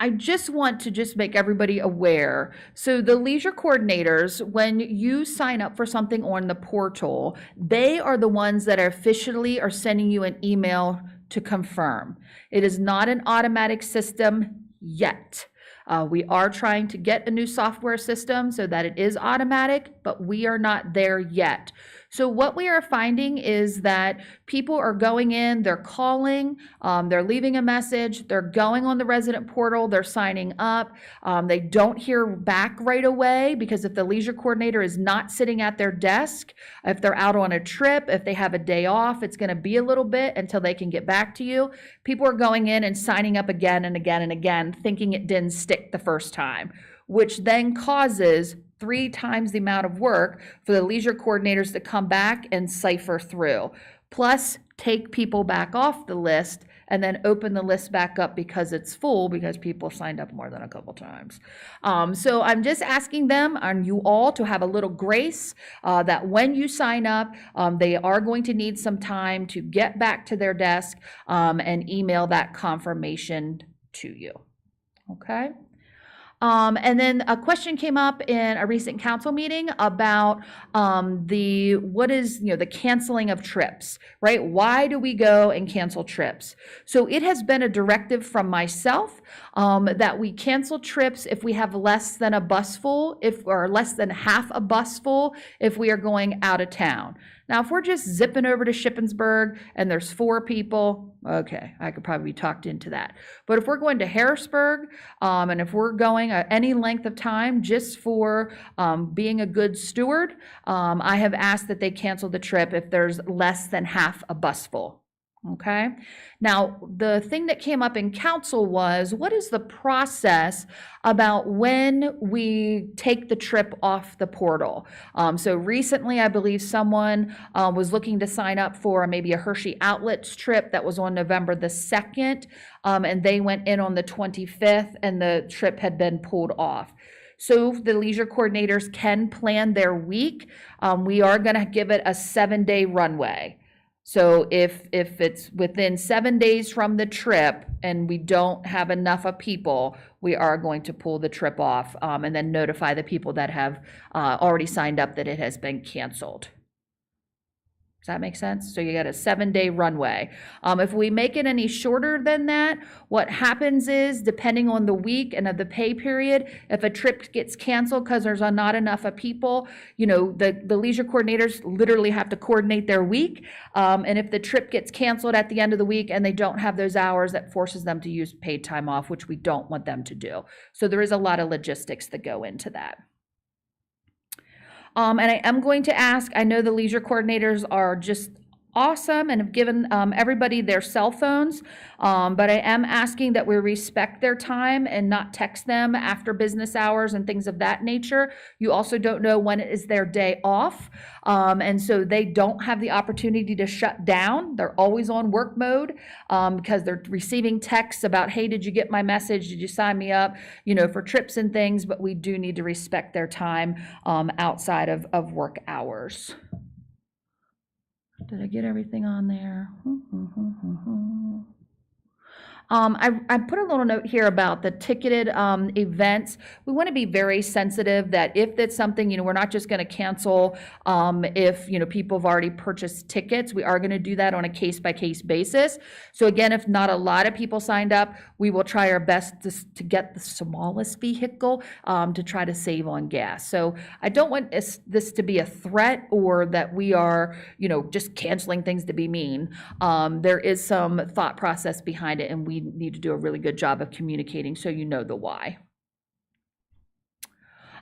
I just want to make everybody aware. So the leisure coordinators, when you sign up for something on the portal, they are the ones that officially are sending you an email to confirm. It is not an automatic system yet. We are trying to get a new software system so that it is automatic, but we are not there yet. So what we are finding is that people are going in, they're calling, they're leaving a message, they're going on the resident portal, they're signing up. They don't hear back right away, because if the leisure coordinator is not sitting at their desk, if they're out on a trip, if they have a day off, it's going to be a little bit until they can get back to you. People are going in and signing up again and again and again, thinking it didn't stick the first time, which then causes 3 times the amount of work for the leisure coordinators to come back and cipher through. plus take people back off the list and then open the list back up because it's full because people signed up more than a couple times. So I'm just asking them and you all to have a little grace that when you sign up, they are going to need some time to get back to their desk and email that confirmation to you. Okay? And then a question came up in a recent council meeting about the canceling of trips, right? Why do we go and cancel trips? So it has been a directive from myself that we cancel trips if we have less than a bus full, or less than half a bus full if we are going out of town. Now, if we're just zipping over to Shippensburg and there's 4 people, okay, I could probably be talked into that. But if we're going to Harrisburg, and if we're going any length of time just for being a good steward, I have asked that they cancel the trip if there's less than half a bus full. Okay. Now, the thing that came up in council was, what is the process about when we take the trip off the portal? So recently, I believe someone was looking to sign up for maybe a Hershey Outlets trip that was on November the 2nd, and they went in on the 25th, and the trip had been pulled off. So the leisure coordinators can plan their week. We are going to give it a 7-day runway. So if it's within 7 days from the trip and we don't have enough of people, we are going to pull the trip off and then notify the people that have already signed up that it has been canceled. Does that make sense? So you got a 7-day runway. If we make it any shorter than that, what happens is, depending on the week and of the pay period, if a trip gets canceled because there's not enough of people, the leisure coordinators literally have to coordinate their week. And if the trip gets canceled at the end of the week and they don't have those hours, that forces them to use paid time off, which we don't want them to do. So there is a lot of logistics that go into that. And I am going to ask, I know the leisure coordinators are just awesome and have given everybody their cell phones, but I am asking that we respect their time and not text them after business hours and things of that nature. You also don't know when it is their day off, and so they don't have the opportunity to shut down. They're always on work mode because they're receiving texts about, hey, did you get my message? Did you sign me up, for trips and things, but we do need to respect their time outside of work hours. Did I get everything on there? I put a little note here about the ticketed events. We want to be very sensitive that if it's something, we're not just going to cancel if, people have already purchased tickets. We are going to do that on a case-by-case basis. So again, if not a lot of people signed up, we will try our best to get the smallest vehicle to try to save on gas. So I don't want this to be a threat or that we are, just canceling things to be mean. There is some thought process behind it, and we need to do a really good job of communicating so you know the why.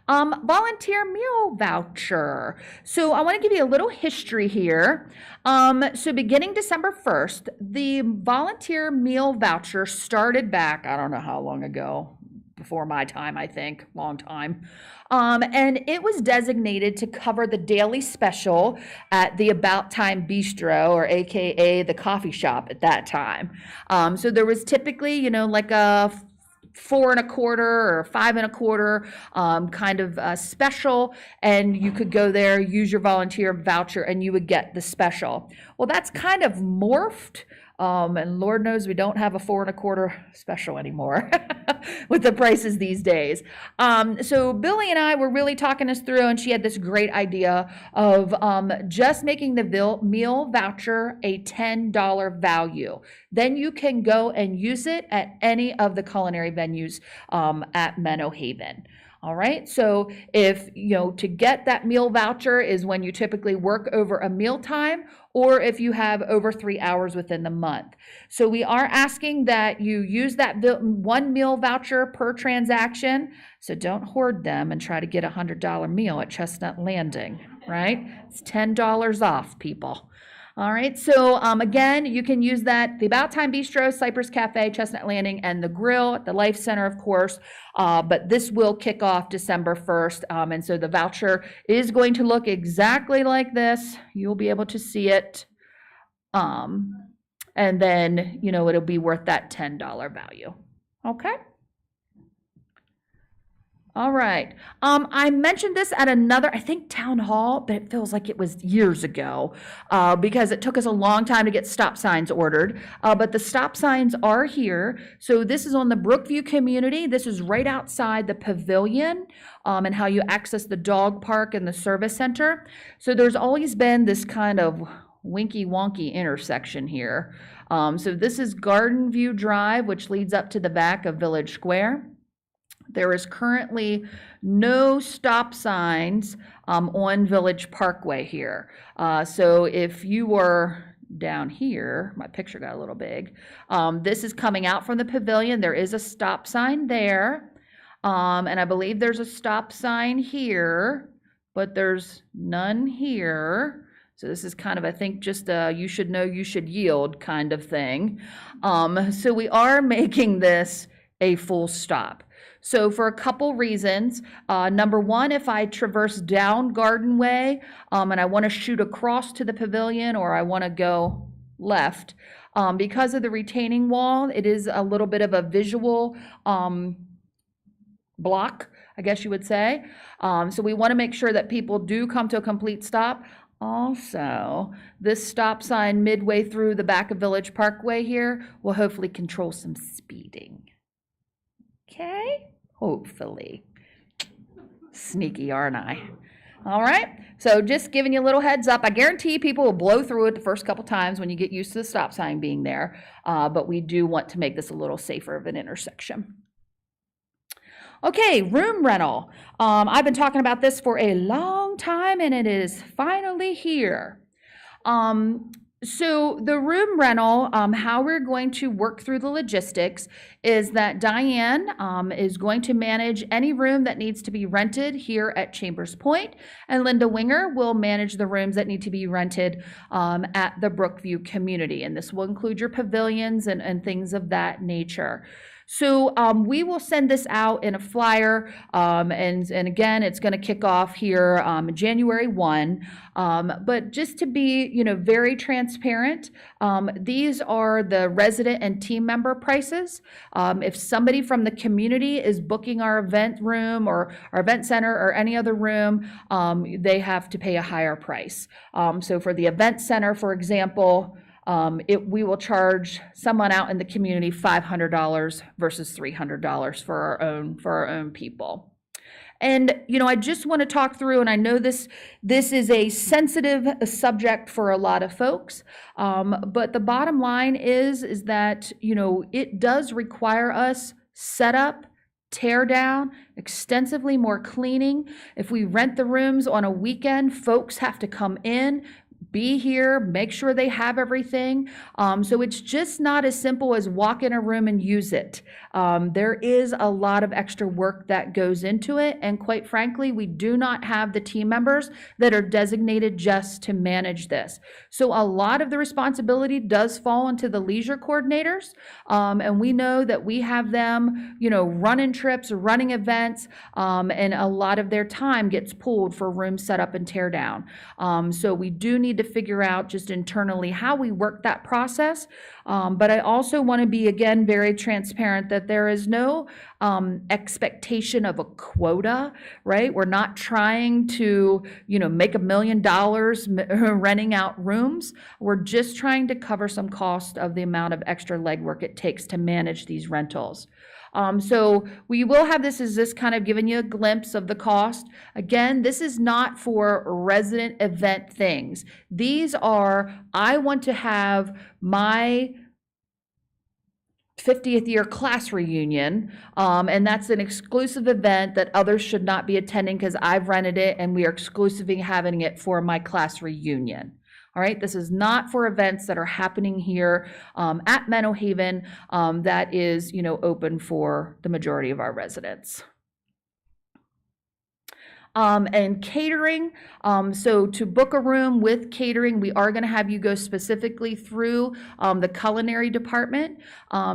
Volunteer meal voucher. So I want to give you a little history here. So beginning December 1st, the volunteer meal voucher started back, I don't know how long ago, before my time, I think, long time. And it was designated to cover the daily special at the About Time Bistro, or AKA the coffee shop at that time. So there was typically, like a 4 1/4 or 5 1/4 kind of special, and you could go there, use your volunteer voucher, and you would get the special. Well, that's kind of morphed. And Lord knows we don't have a 4 1/4 special anymore with the prices these days. So Billy and I were really talking us through, and she had this great idea of just making the meal voucher a $10 value. Then you can go and use it at any of the culinary venues at Menno Haven. All right, so if, to get that meal voucher is when you typically work over a meal time, or if you have over 3 hours within the month. So we are asking that you use that one meal voucher per transaction. So don't hoard them and try to get a $100 meal at Chestnut Landing, right? It's $10 off, people. All right, so again, you can use that, the About Time Bistro, Cypress Cafe, Chestnut Landing, and the Grill at the Life Center, of course, but this will kick off December 1st, and so the voucher is going to look exactly like this. You'll be able to see it And then, it'll be worth that $10 value. Okay? All right. I mentioned this at another, I think, town hall, but it feels like it was years ago because it took us a long time to get stop signs ordered. But the stop signs are here. So this is on the Brookview community. This is right outside the pavilion and how you access the dog park and the service center. So there's always been this kind of winky wonky intersection here. So this is Garden View Drive, which leads up to the back of Village Square. There is currently no stop signs on Village Parkway here. So if you were down here, my picture got a little big, this is coming out from the pavilion. There is a stop sign there. And I believe there's a stop sign here, but there's none here. So this is kind of, I think, just a you should know, you should yield kind of thing. So we are making this a full stop. So for a couple reasons, number one, if I traverse down Garden Way and I want to shoot across to the pavilion or I want to go left, because of the retaining wall, it is a little bit of a visual block, I guess you would say. So we want to make sure that people do come to a complete stop. Also, this stop sign midway through the back of Village Parkway here will hopefully control some speeding. Okay, hopefully. Sneaky, aren't I? All right, so just giving you a little heads up. I guarantee people will blow through it the first couple times when you get used to the stop sign being there, but we do want to make this a little safer of an intersection. Okay, room rental. I've been talking about this for a long time, and it is finally here. So the room rental, how we're going to work through the logistics is that Diane is going to manage any room that needs to be rented here at Chambers Point, and Linda Winger will manage the rooms that need to be rented at the Brookview community. And this will include your pavilions and things of that nature. So we will send this out in a flyer, and again, it's going to kick off here January 1. But just to be, very transparent, these are the resident and team member prices. If somebody from the community is booking our event room or our event center or any other room, they have to pay a higher price. So for the event center, for example, we will charge someone out in the community $500 versus $300 for our own people. And, I just want to talk through, and I know this is a sensitive subject for a lot of folks, but the bottom line is that, it does require us setup, tear down, extensively more cleaning. If we rent the rooms on a weekend, folks have to come in, be here, make sure they have everything. So it's just not as simple as walk in a room and use it. There is a lot of extra work that goes into it. And quite frankly, we do not have the team members that are designated just to manage this. So a lot of the responsibility does fall into the leisure coordinators. And we know that we have them, running trips, running events, and a lot of their time gets pulled for room setup and tear down. So we do need to figure out just internally how we work that process. But I also want to be, again, very transparent that there is no expectation of a quota, right? We're not trying to, make $1 million renting out rooms. We're just trying to cover some cost of the amount of extra legwork it takes to manage these rentals. So we will have this as this kind of giving you a glimpse of the cost. Again, this is not for resident event things. These are, I want to have my 50th year class reunion, and that's an exclusive event that others should not be attending because I've rented it and we are exclusively having it for my class reunion. All right, this is not for events that are happening here at Menno Haven that is, open for the majority of our residents. And catering, so to book a room with catering, we are going to have you go specifically through the culinary department.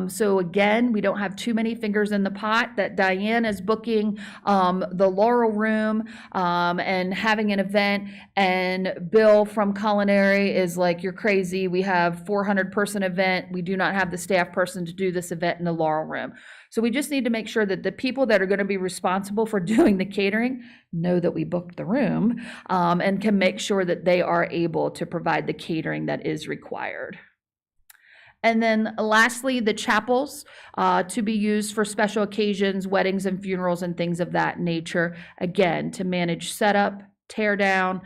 So again, we don't have too many fingers in the pot, that Diane is booking the Laurel Room and having an event, and Bill from culinary is like, you're crazy, we have 400-person event, we do not have the staff person to do this event in the Laurel Room. So we just need to make sure that the people that are going to be responsible for doing the catering know that we booked the room and can make sure that they are able to provide the catering that is required. And then lastly, the chapels to be used for special occasions, weddings and funerals and things of that nature. Again, to manage setup, tear down,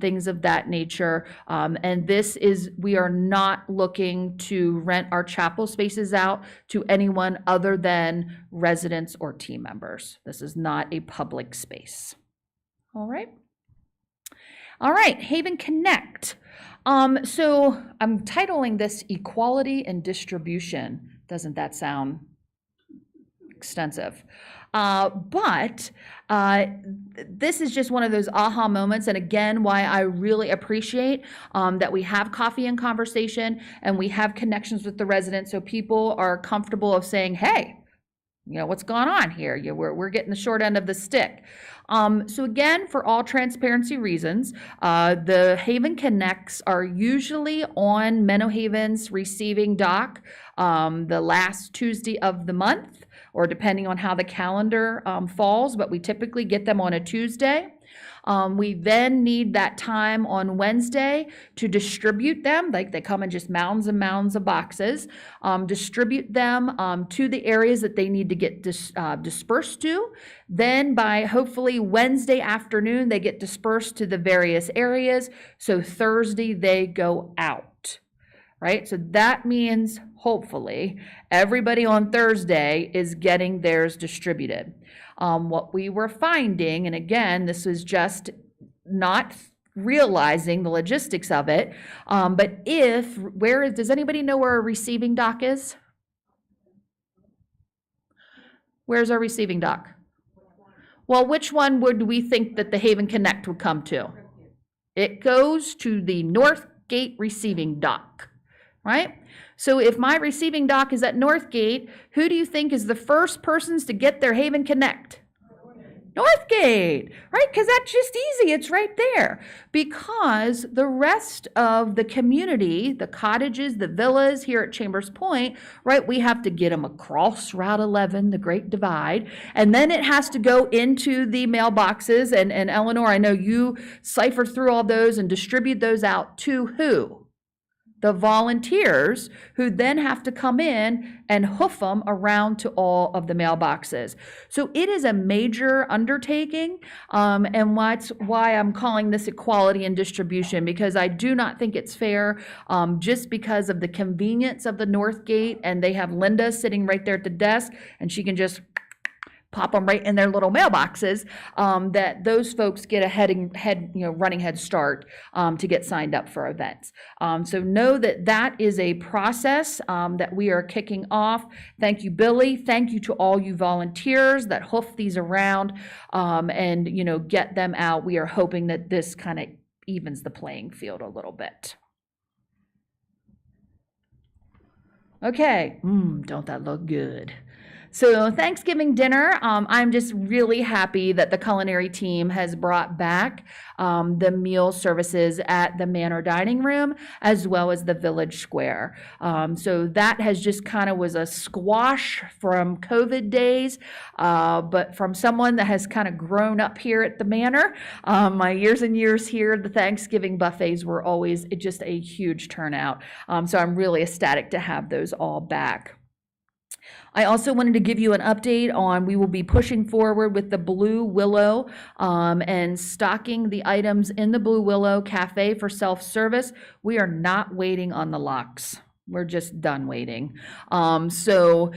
things of that nature. And this is, we are not looking to rent our chapel spaces out to anyone other than residents or team members. This is not a public space. All right. All right, Haven Connect. So I'm titling this Equality and Distribution. Doesn't that sound extensive? But this is just one of those aha moments, and again, why I really appreciate that we have coffee and conversation and we have connections with the residents, so people are comfortable of saying, hey, you know, what's going on here? We're getting the short end of the stick. So again, for all transparency reasons, the Haven Connects are usually on Menno Haven's receiving dock the last Tuesday of the month, or depending on how the calendar falls, but we typically get them on a Tuesday. We then need that time on Wednesday to distribute them, like they come in just mounds and mounds of boxes, distribute them to the areas that they need to get dispersed to. Then by hopefully Wednesday afternoon, they get dispersed to the various areas. So Thursday, they go out, right? So that means hopefully everybody on Thursday is getting theirs distributed. What we were finding, and again, this is just not realizing the logistics of it, but does anybody know where a receiving dock is? Where's our receiving dock? Well, which one would we think that the Haven Connect would come to? It goes to the North Gate receiving dock, right? So if my receiving dock is at Northgate, who do you think is the first persons to get their Haven Connect? Northgate, right? Because that's just easy. It's right there. Because the rest of the community, the cottages, the villas here at Chambers Point, right, we have to get them across Route 11, the Great Divide, and then it has to go into the mailboxes. And Eleanor, I know you cipher through all those and distribute those out to who? The volunteers, who then have to come in and hoof them around to all of the mailboxes. So it is a major undertaking, and that's why I'm calling this equality and distribution, because I do not think it's fair, just because of the convenience of the North Gate, and they have Linda sitting right there at the desk, and she can just pop them right in their little mailboxes, that those folks get a running head start to get signed up for events. So know that that is a process that we are kicking off. Thank you, Billy. Thank you to all you volunteers that hoof these around and get them out. We are hoping that this kind of evens the playing field a little bit. Okay, don't that look good? So Thanksgiving dinner, I'm just really happy that the culinary team has brought back the meal services at the Manor Dining Room as well as the Village Square. So that has just kind of was a squash from COVID days, but from someone that has kind of grown up here at the Manor, my years and years here, the Thanksgiving buffets were always just a huge turnout. So I'm really ecstatic to have those all back. I also wanted to give you an update on, we will be pushing forward with the Blue Willow and stocking the items in the Blue Willow Cafe for self-service. We are not waiting on the locks. We're just done waiting. So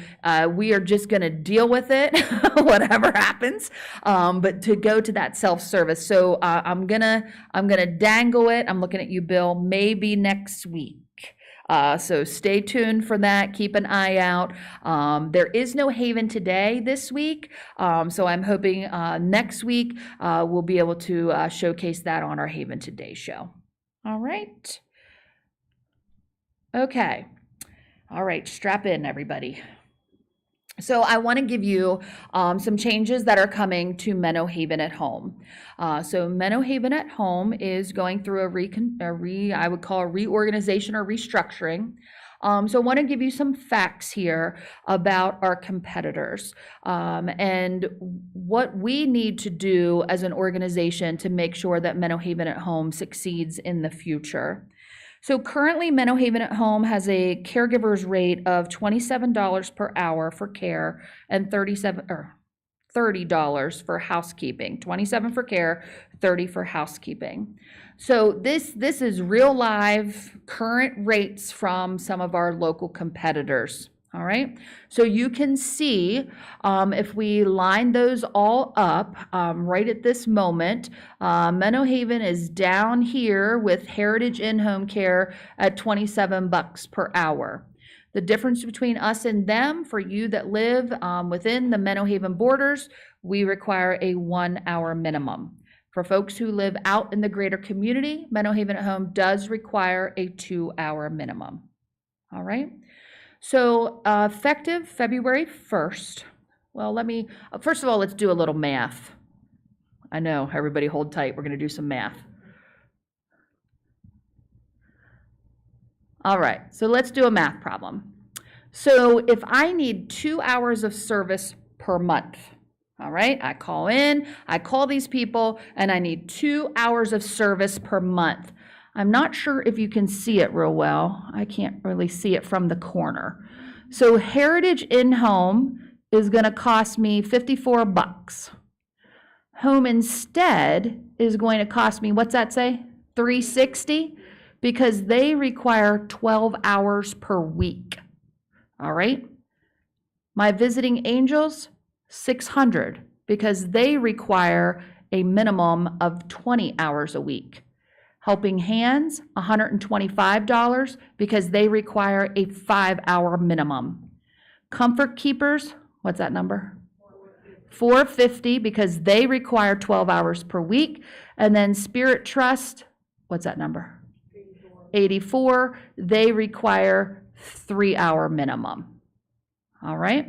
we are just going to deal with it, whatever happens, but to go to that self-service. So I'm gonna dangle it. I'm looking at you, Bill, maybe next week. So stay tuned for that. Keep an eye out. There is no Haven Today this week, so I'm hoping next week we'll be able to showcase that on our Haven Today show. All right. Okay. All right, strap in, everybody. So I want to give you some changes that are coming to Menno Haven at Home. So Menno Haven at Home is going through I would call a reorganization or restructuring. So I want to give you some facts here about our competitors and what we need to do as an organization to make sure that Menno Haven at Home succeeds in the future. So currently, Menno Haven at Home has a caregiver's rate of $27 per hour for care and $30 for housekeeping. 27 for care, 30 for housekeeping. So this is real live current rates from some of our local competitors. All right, so you can see if we line those all up right at this moment, Menno Haven is down here with Heritage In-Home Care at $27 per hour. The difference between us and them, for you that live within the Menno Haven borders, we require a 1 hour minimum. For folks who live out in the greater community, Menno Haven at Home does require a 2 hour minimum. All right. So effective February 1st, well, first of all, let's do a little math. I know, everybody hold tight, we're gonna do some math. All right, so let's do a math problem. So if I need 2 hours of service per month, all right, I call these people, and I need 2 hours of service per month. I'm not sure if you can see it real well. I can't really see it from the corner. So Heritage In-Home is going to cost me $54. Home Instead is going to cost me, what's that say? $360, because they require 12 hours per week. All right. My Visiting Angels, $600, because they require a minimum of 20 hours a week. Helping Hands, $125, because they require a 5 hour minimum. Comfort Keepers, what's that number? $450, because they require 12 hours per week. And then Spirit Trust, what's that number? $84, they require 3 hour minimum. All right,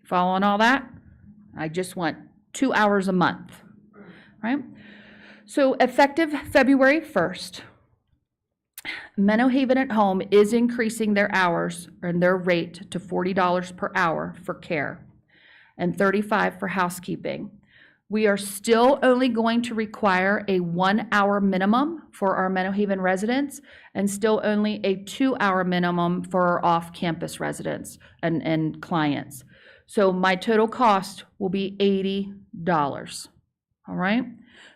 following all that? I just want 2 hours a month, right? So effective February 1st, Menno Haven at Home is increasing their hours and their rate to $40 per hour for care and $35 for housekeeping. We are still only going to require a 1 hour minimum for our Menno Haven residents and still only a 2 hour minimum for our off-campus residents and clients. So my total cost will be $80, all right?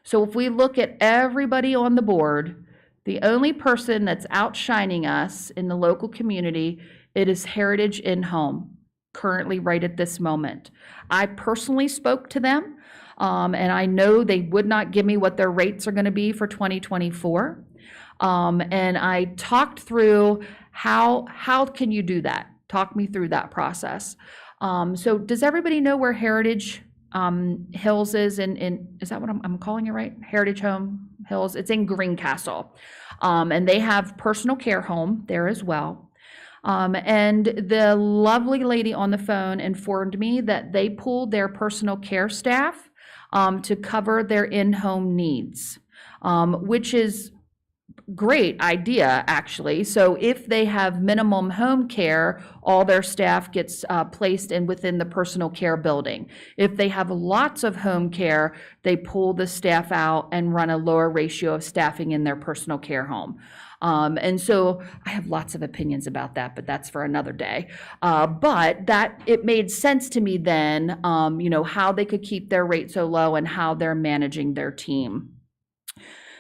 So if we look at everybody on the board, the only person that's outshining us in the local community, it is Heritage In-Home, currently right at this moment. I personally spoke to them, and I know they would not give me what their rates are going to be for 2024. And I talked through how can you do that? Talk me through that process. So does everybody know where Heritage Hills is is that what I'm calling it right? Heritage Home Hills, it's in Greencastle. And they have personal care home there as well. And the lovely lady on the phone informed me that they pulled their personal care staff to cover their in-home needs, which is great idea, actually. So if they have minimum home care, all their staff gets placed within the personal care building. If they have lots of home care, they pull the staff out and run a lower ratio of staffing in their personal care home. And so I have lots of opinions about that, but that's for another day. But that it made sense to me then, how they could keep their rate so low and how they're managing their team.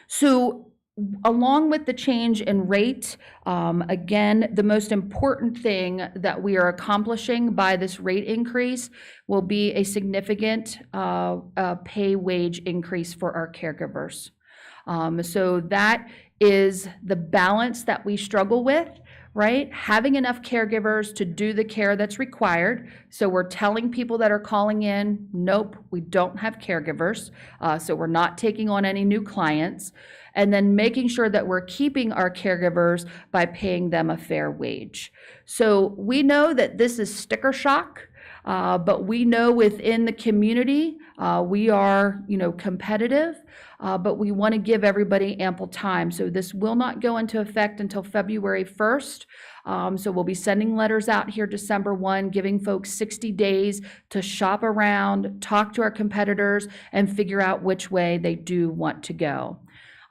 So along with the change in rate, again, the most important thing that we are accomplishing by this rate increase will be a significant pay wage increase for our caregivers. So that is the balance that we struggle with, right? Having enough caregivers to do the care that's required. So we're telling people that are calling in, nope, we don't have caregivers. So we're not taking on any new clients. And then making sure that we're keeping our caregivers by paying them a fair wage. So we know that this is sticker shock. But we know within the community, we are, competitive, but we want to give everybody ample time. So this will not go into effect until February 1st. So we'll be sending letters out here December 1, giving folks 60 days to shop around, talk to our competitors, and figure out which way they do want to go.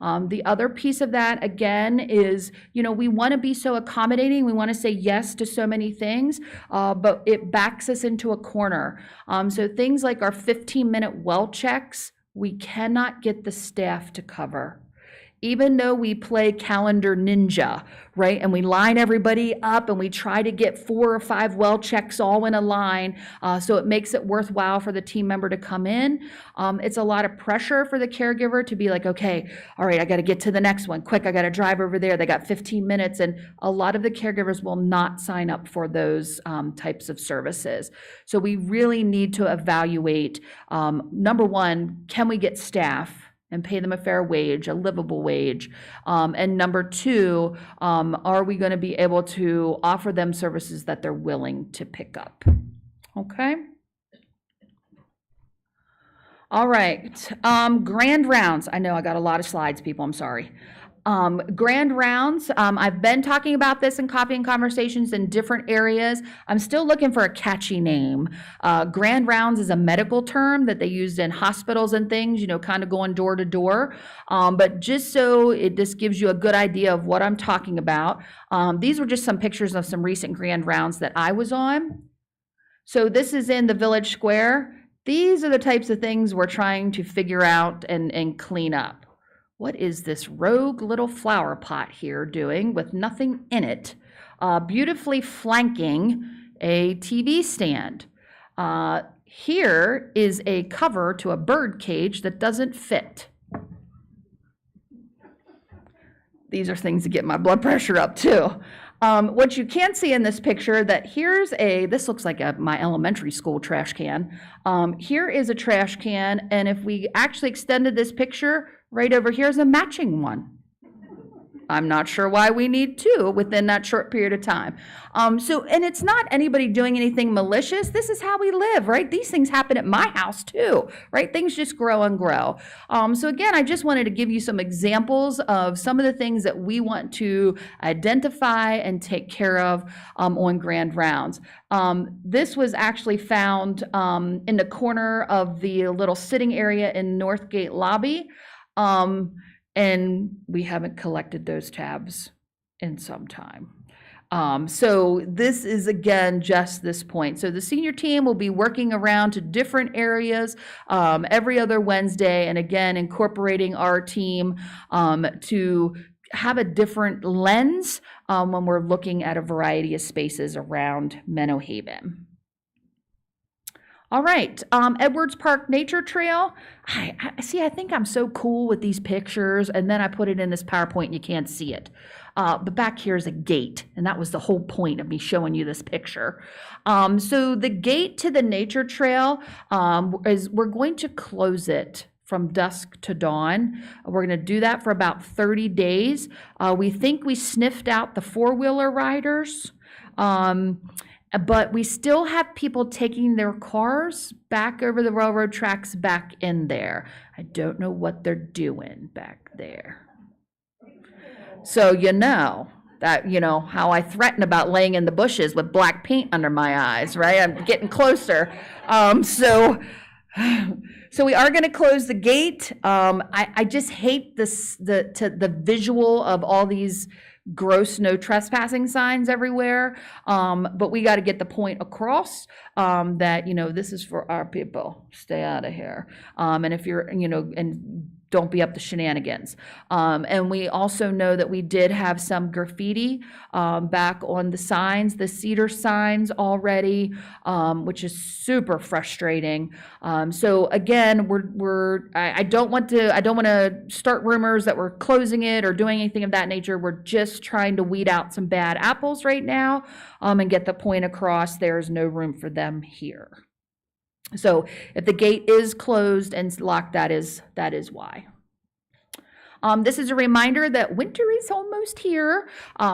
The other piece of that, again, is, we want to be so accommodating. We want to say yes to so many things, but it backs us into a corner. So things like our 15-minute well checks, we cannot get the staff to cover. Even though we play calendar ninja, right? And we line everybody up and we try to get 4 or 5 well checks all in a line, so it makes it worthwhile for the team member to come in. It's a lot of pressure for the caregiver to be like, okay, all right, I got to get to the next one. Quick, I got to drive over there. They got 15 minutes. And a lot of the caregivers will not sign up for those types of services. So we really need to evaluate, number one, can we get staff and pay them a fair wage, a livable wage? And number two, are we going to be able to offer them services that they're willing to pick up? Okay. All right. Grand rounds. I know I got a lot of slides, people. I'm sorry. Grand rounds, I've been talking about this in Coffee and Conversations in different areas. I'm still looking for a catchy name. Grand rounds is a medical term that they use in hospitals and things, kind of going door to door. But just so this gives you a good idea of what I'm talking about, these were just some pictures of some recent grand rounds that I was on. So this is in the Village Square. These are the types of things we're trying to figure out and clean up. What is this rogue little flower pot here doing with nothing in it, beautifully flanking a TV stand? Here is a cover to a bird cage that doesn't fit. These are things that get my blood pressure up too. What you can see in this picture, that this looks like my elementary school trash can. Here is a trash can, and if we actually extended this picture, right over here is a matching one. I'm not sure why we need 2 within that short period of time. And it's not anybody doing anything malicious. This is how we live, right? These things happen at my house too, right? Things just grow and grow. So again, I just wanted to give you some examples of some of the things that we want to identify and take care of on grand rounds. This was actually found in the corner of the little sitting area in Northgate lobby. And we haven't collected those tabs in some time. So this is, again, just this point. So the senior team will be working around to different areas every other Wednesday, and again, incorporating our team to have a different lens when we're looking at a variety of spaces around Menno Haven. All right, Edwards Park Nature Trail. I think I'm so cool with these pictures, and then I put it in this PowerPoint and you can't see it. But back here is a gate, and that was the whole point of me showing you this picture. So the gate to the nature trail we're going to close it from dusk to dawn. We're going to do that for about 30 days. We think we sniffed out the 4-wheeler riders. But we still have people taking their cars back over the railroad tracks back in there. I don't know what they're doing back there. So how I threaten about laying in the bushes with black paint under my eyes, right? I'm getting closer. So we are going to close the gate. I just hate the visual of all these gross no trespassing signs everywhere, but we got to get the point across that this is for our people. Stay out of here. And if you're and don't be up to shenanigans. And we also know that we did have some graffiti back on the signs, the cedar signs already, which is super frustrating. So again, I don't want to start rumors that we're closing it or doing anything of that nature. We're just trying to weed out some bad apples right now, and get the point across. There's no room for them here. So if the gate is closed and locked, that is why. This is a reminder that winter is almost here.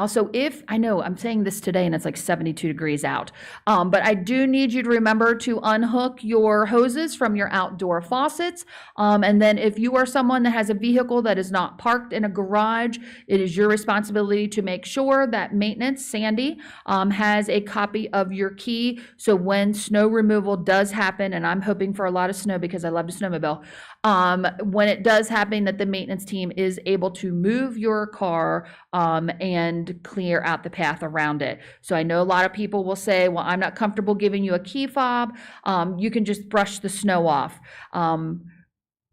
So I know I'm saying this today and it's like 72 degrees out, but I do need you to remember to unhook your hoses from your outdoor faucets. And then if you are someone that has a vehicle that is not parked in a garage, it is your responsibility to make sure that maintenance, Sandy, has a copy of your key. So when snow removal does happen, and I'm hoping for a lot of snow because I love to snowmobile, when it does happen, that the maintenance team is able to move your car and clear out the path around it. So I know a lot of people will say, well, I'm not comfortable giving you a key fob. You can just brush the snow off.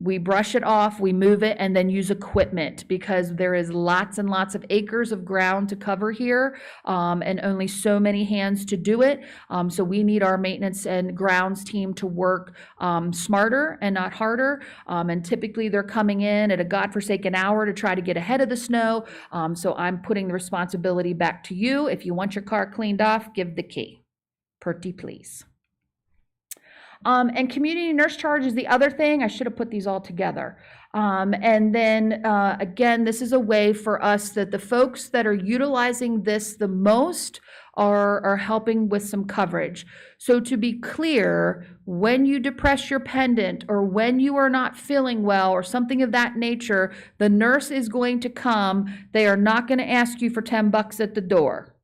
We brush it off, we move it, and then use equipment because there is lots and lots of acres of ground to cover here, and only so many hands to do it. So we need our maintenance and grounds team to work smarter and not harder. And typically they're coming in at a godforsaken hour to try to get ahead of the snow. So I'm putting the responsibility back to you. If you want your car cleaned off, give the key. Pretty please. And community nurse charge is the other thing. I should have put these all together. And then again, this is a way for us that the folks that are utilizing this the most are helping with some coverage. So to be clear, when you depress your pendant or when you are not feeling well or something of that nature, the nurse is going to come. They are not going to ask you for $10 at the door.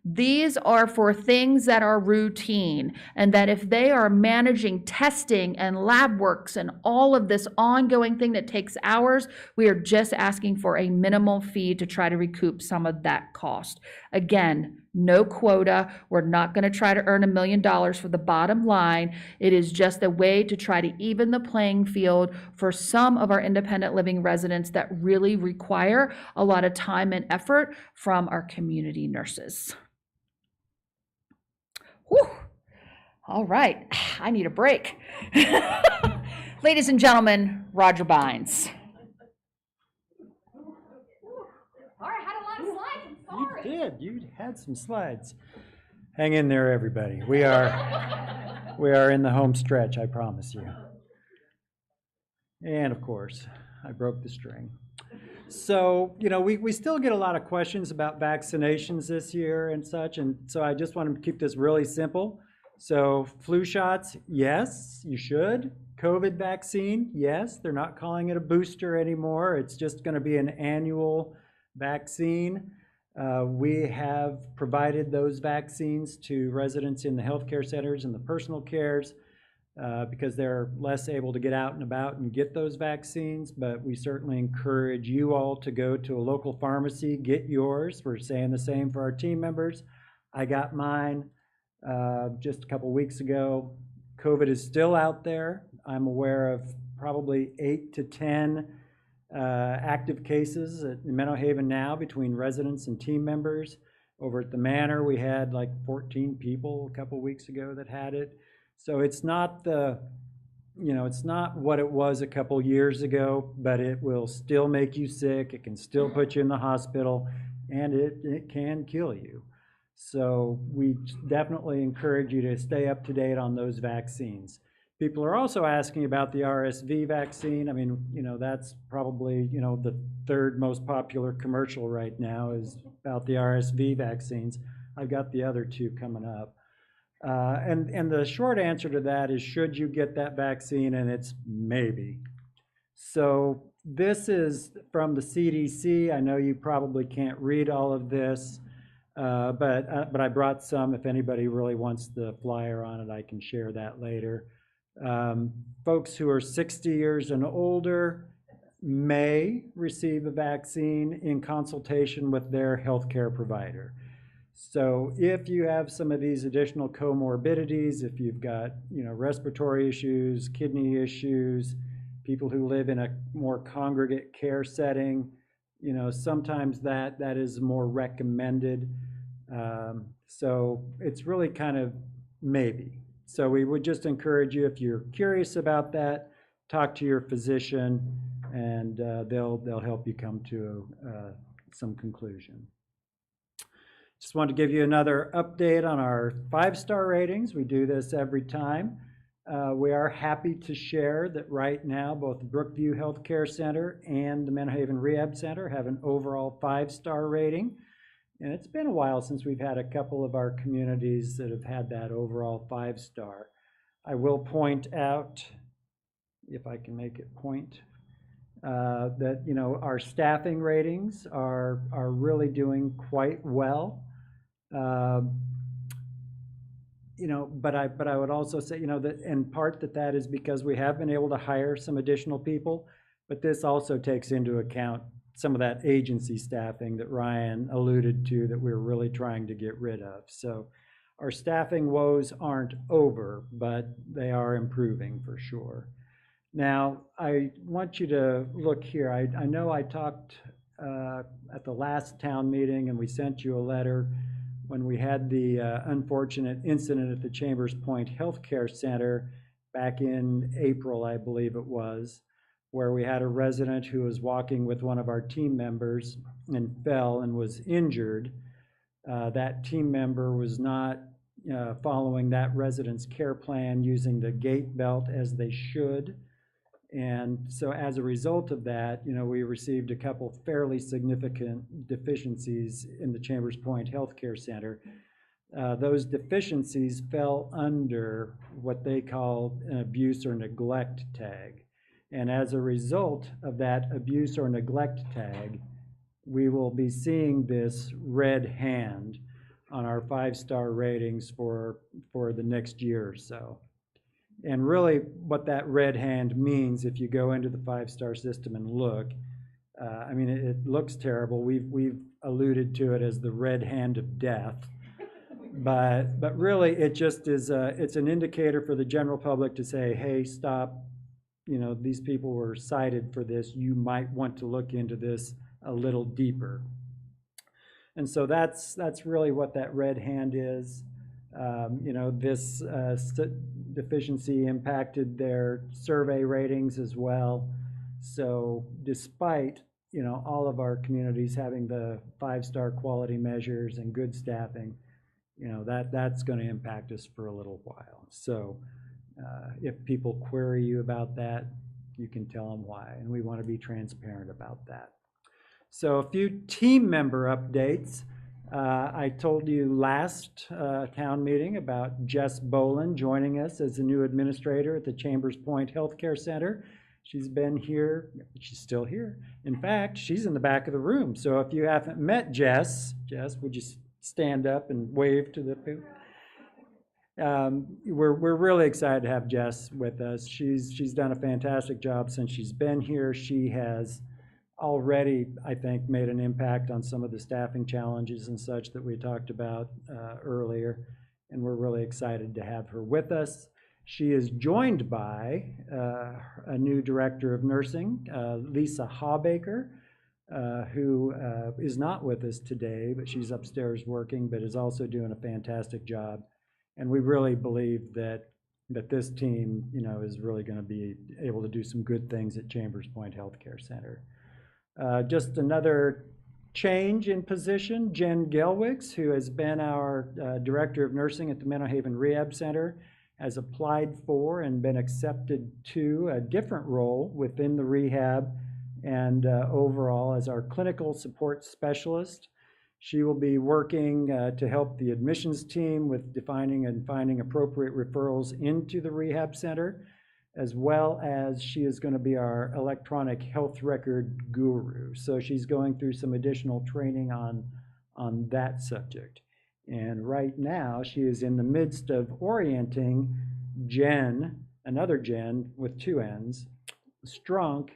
These are for things that are routine, and that if they are managing testing and lab works and all of this ongoing thing that takes hours, we are just asking for a minimal fee to try to recoup some of that cost. Again, no quota. We're not going to try to earn $1 million for the bottom line. It is just a way to try to even the playing field for some of our independent living residents that really require a lot of time and effort from our community nurses. Whew. All right, I need a break. Ladies and gentlemen, Roger Bynes. All right, I had a lot of slides, I'm sorry. You did, you had some slides. Hang in there, everybody. We are in the home stretch, I promise you. And of course, I broke the string. So, we still get a lot of questions about vaccinations this year and such, and so I just want to keep this really simple. So, flu shots, yes, you should. COVID vaccine, yes, they're not calling it a booster anymore. It's just going to be an annual vaccine. We have provided those vaccines to residents in the healthcare centers and the personal cares, because they're less able to get out and about and get those vaccines, but we certainly encourage you all to go to a local pharmacy, get yours. We're saying the same for our team members. I got mine just a couple weeks ago. COVID is still out there. I'm aware of probably 8 to 10 active cases in Menno Haven now between residents and team members. Over at the Manor, we had like 14 people a couple weeks ago that had it. So it's not it's not what it was a couple years ago, but it will still make you sick. It can still put you in the hospital, and it can kill you. So we definitely encourage you to stay up to date on those vaccines. People are also asking about the RSV vaccine. I mean, that's probably, the third most popular commercial right now is about the RSV vaccines. I've got the other two coming up. And the short answer to that is, should you get that vaccine? And it's maybe. So this is from the CDC. I know you probably can't read all of this, but I brought some. If anybody really wants the flyer on it, I can share that later. Folks who are 60 years and older may receive a vaccine in consultation with their healthcare provider. So if you have some of these additional comorbidities, if you've got respiratory issues, kidney issues, people who live in a more congregate care setting, you know, sometimes that is more recommended. So it's really kind of maybe. So we would just encourage you, if you're curious about that, talk to your physician, and they'll help you come to some conclusion. Just want to give you another update on our 5-star ratings. We do this every time. We are happy to share that right now both Brookview Healthcare Center and the Menno Haven Rehab Center have an overall 5-star rating. And it's been a while since we've had a couple of our communities that have had that overall 5-star. I will point out, if I can make it point, that, you know, our staffing ratings are really doing quite well. You know, but I would also say, you know, that in part that is because we have been able to hire some additional people, but this also takes into account some of that agency staffing that Ryan alluded to that we're really trying to get rid of. So our staffing woes aren't over, but they are improving for sure. Now, I want you to look here. I know I talked at the last town meeting, and we sent you a letter when we had the unfortunate incident at the Chambers Point Healthcare Center back in April, I believe it was, where we had a resident who was walking with one of our team members and fell and was injured. That team member was not following that resident's care plan, using the gait belt as they should. And so as a result of that, you know, we received a couple fairly significant deficiencies in the Chambers Point Healthcare Center. Those deficiencies fell under what they call an abuse or neglect tag. And as a result of that abuse or neglect tag, we will be seeing this red hand on our 5-star ratings for the next year or so. And really what that red hand means, if you go into the 5-star system and look, I mean, it looks terrible. We've alluded to it as the red hand of death. But really it just is, it's an indicator for the general public to say, hey, stop, you know, these people were cited for this. You might want to look into this a little deeper. And so that's really what that red hand is. You know, this deficiency impacted their survey ratings as well. So despite, you know, all of our communities having the 5-star quality measures and good staffing, you know, that's going to impact us for a little while. So if people query you about that, you can tell them why, and we want to be transparent about that. So a few team member updates. I told you last town meeting about Jess Boland joining us as the new administrator at the Chambers Point Healthcare Center. She's been here, she's still here. In fact, she's in the back of the room. So if you haven't met Jess, would you stand up and wave to the people? We're really excited to have Jess with us. She's done a fantastic job since she's been here. She has already, I think, made an impact on some of the staffing challenges and such that we talked about earlier, and we're really excited to have her with us. She is joined by a new director of nursing, Lisa Hawbaker, who is not with us today, but she's upstairs working, but is also doing a fantastic job. And we really believe that this team, you know, is really going to be able to do some good things at Chambers Point Healthcare Center. Just another change in position, Jen Gelwicks, who has been our Director of Nursing at the Menno Haven Rehab Center, has applied for and been accepted to a different role within the rehab and overall as our Clinical Support Specialist. She will be working to help the admissions team with defining and finding appropriate referrals into the rehab center, as well as she is going to be our electronic health record guru. So she's going through some additional training on that subject. And right now she is in the midst of orienting Jen, another Jen with 2 N's, Strunk,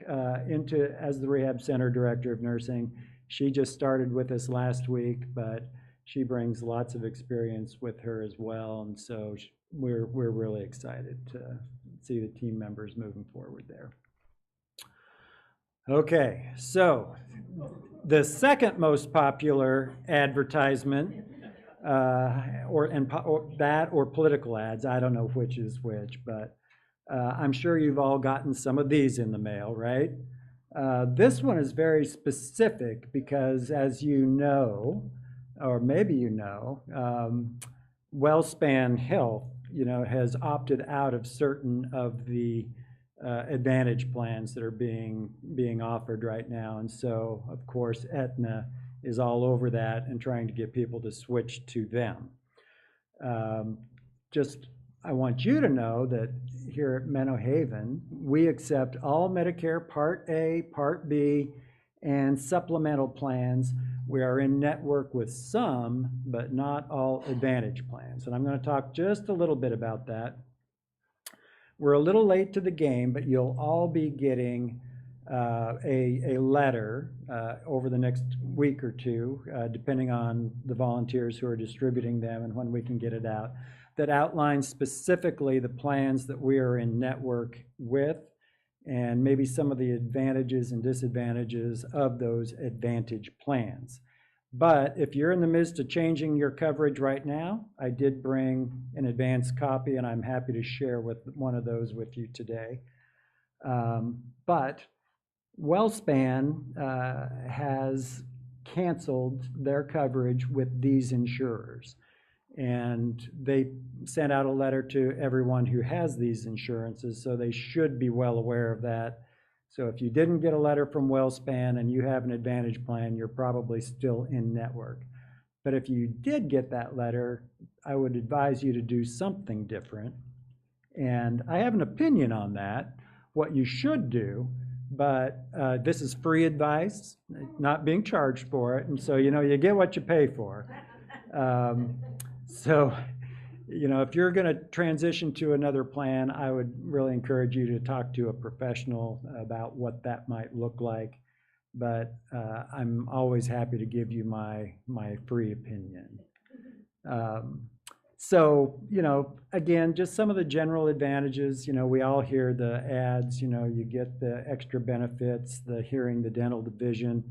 into as the rehab center director of nursing. She just started with us last week, but she brings lots of experience with her as well. And so we're really excited to see the team members moving forward there. Okay, so the second most popular advertisement, or political ads, I don't know which is which, but I'm sure you've all gotten some of these in the mail, right? This one is very specific because, as you know, or maybe you know, WellSpan Health, has opted out of certain of the Advantage plans that are being offered right now. And so, of course, Aetna is all over that and trying to get people to switch to them. I want you to know that here at Menno Haven, we accept all Medicare Part A, Part B, and supplemental plans. We are in network with some, but not all Advantage plans. And I'm going to talk just a little bit about that. We're a little late to the game, but you'll all be getting a letter over the next week or two, depending on the volunteers who are distributing them and when we can get it out, that outlines specifically the plans that we are in network with and maybe some of the advantages and disadvantages of those Advantage plans. But if you're in the midst of changing your coverage right now, I did bring an advanced copy, and I'm happy to share with one of those with you today. But WellSpan has canceled their coverage with these insurers. And they sent out a letter to everyone who has these insurances, so they should be well aware of that. So if you didn't get a letter from WellSpan and you have an Advantage plan, you're probably still in network. But if you did get that letter, I would advise you to do something different. And I have an opinion on that, what you should do, but this is free advice, not being charged for it. And so, you get what you pay for. So, if you're going to transition to another plan, I would really encourage you to talk to a professional about what that might look like. But I'm always happy to give you my free opinion. So, again, just some of the general advantages. We all hear the ads. You get the extra benefits, the hearing, the dental, the vision.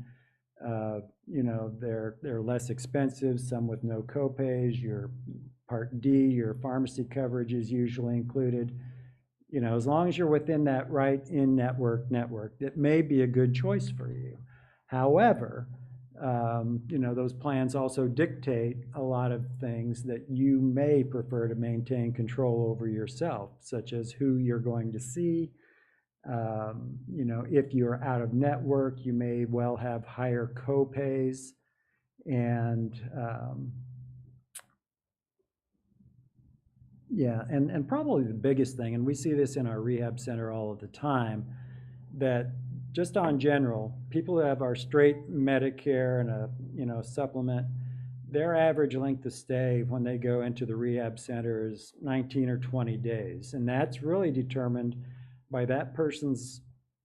They're less expensive, some with no copays. Your Part D, your pharmacy coverage is usually included. As long as you're within that right in-network, it may be a good choice for you. However, those plans also dictate a lot of things that you may prefer to maintain control over yourself, such as who you're going to see. If you're out of network, you may well have higher copays, and and probably the biggest thing, and we see this in our rehab center all of the time, that just on general, people who have our straight Medicare and a supplement, their average length of stay when they go into the rehab center is 19 or 20 days, and that's really determined by that person's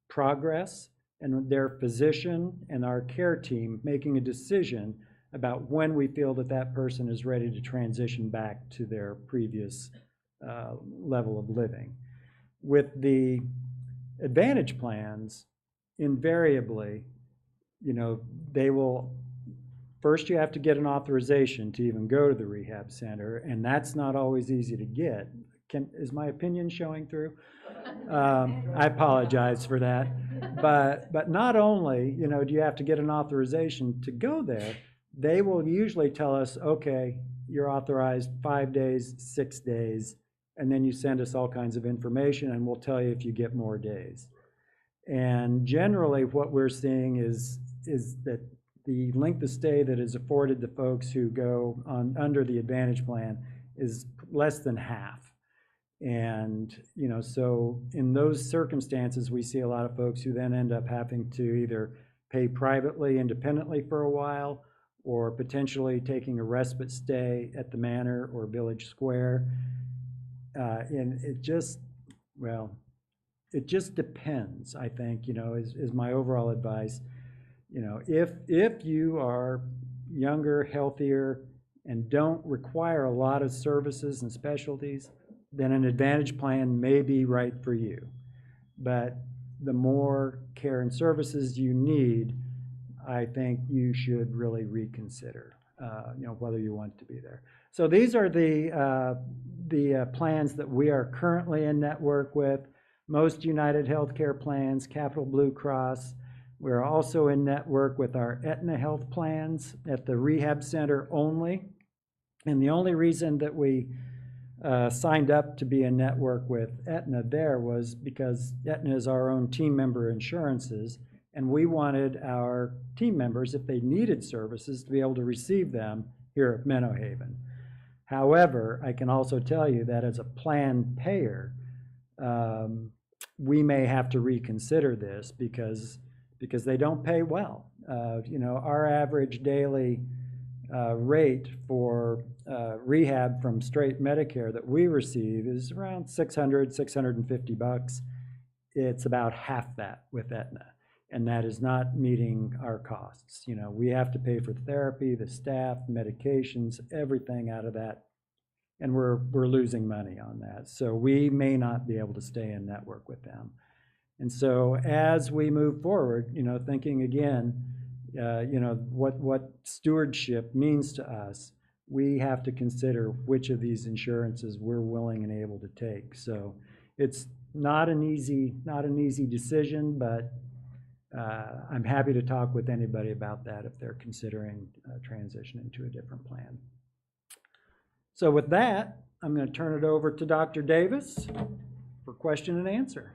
progress and their physician and our care team making a decision about when we feel that person is ready to transition back to their previous level of living. With the Advantage plans, invariably, they will, first you have to get an authorization to even go to the rehab center, and that's not always easy to get. Is my opinion showing through? I apologize for that. But not only, do you have to get an authorization to go there, they will usually tell us, okay, you're authorized 5 days, 6 days, and then you send us all kinds of information, and we'll tell you if you get more days. And generally what we're seeing is that the length of stay that is afforded to folks who go on under the Advantage plan is less than half. And, so in those circumstances, we see a lot of folks who then end up having to either pay privately, independently for a while, or potentially taking a respite stay at the Manor or Village Square. And it just depends, I think, is my overall advice. If you are younger, healthier, and don't require a lot of services and specialties, then an Advantage plan may be right for you. But the more care and services you need, I think you should really reconsider, whether you want to be there. So these are the plans that we are currently in network with. Most United Healthcare plans, Capital Blue Cross. We're also in network with our Aetna health plans at the rehab center only. And the only reason that we signed up to be in network with Aetna there was because Aetna is our own team member insurances, and we wanted our team members, if they needed services, to be able to receive them here at Menno Haven. However, I can also tell you that as a plan payer, we may have to reconsider this because they don't pay well. Our average daily rate for rehab from straight Medicare that we receive is around $650. It's about half that with Aetna, and that is not meeting our costs. We have to pay for therapy, the staff, medications, everything out of that, and we're losing money on that. So we may not be able to stay in network with them. And so as we move forward, thinking again, what stewardship means to us, we have to consider which of these insurances we're willing and able to take. So it's not an easy decision, but I'm happy to talk with anybody about that if they're considering transitioning to a different plan. So with that, I'm going to turn it over to Dr. Davis for question and answer.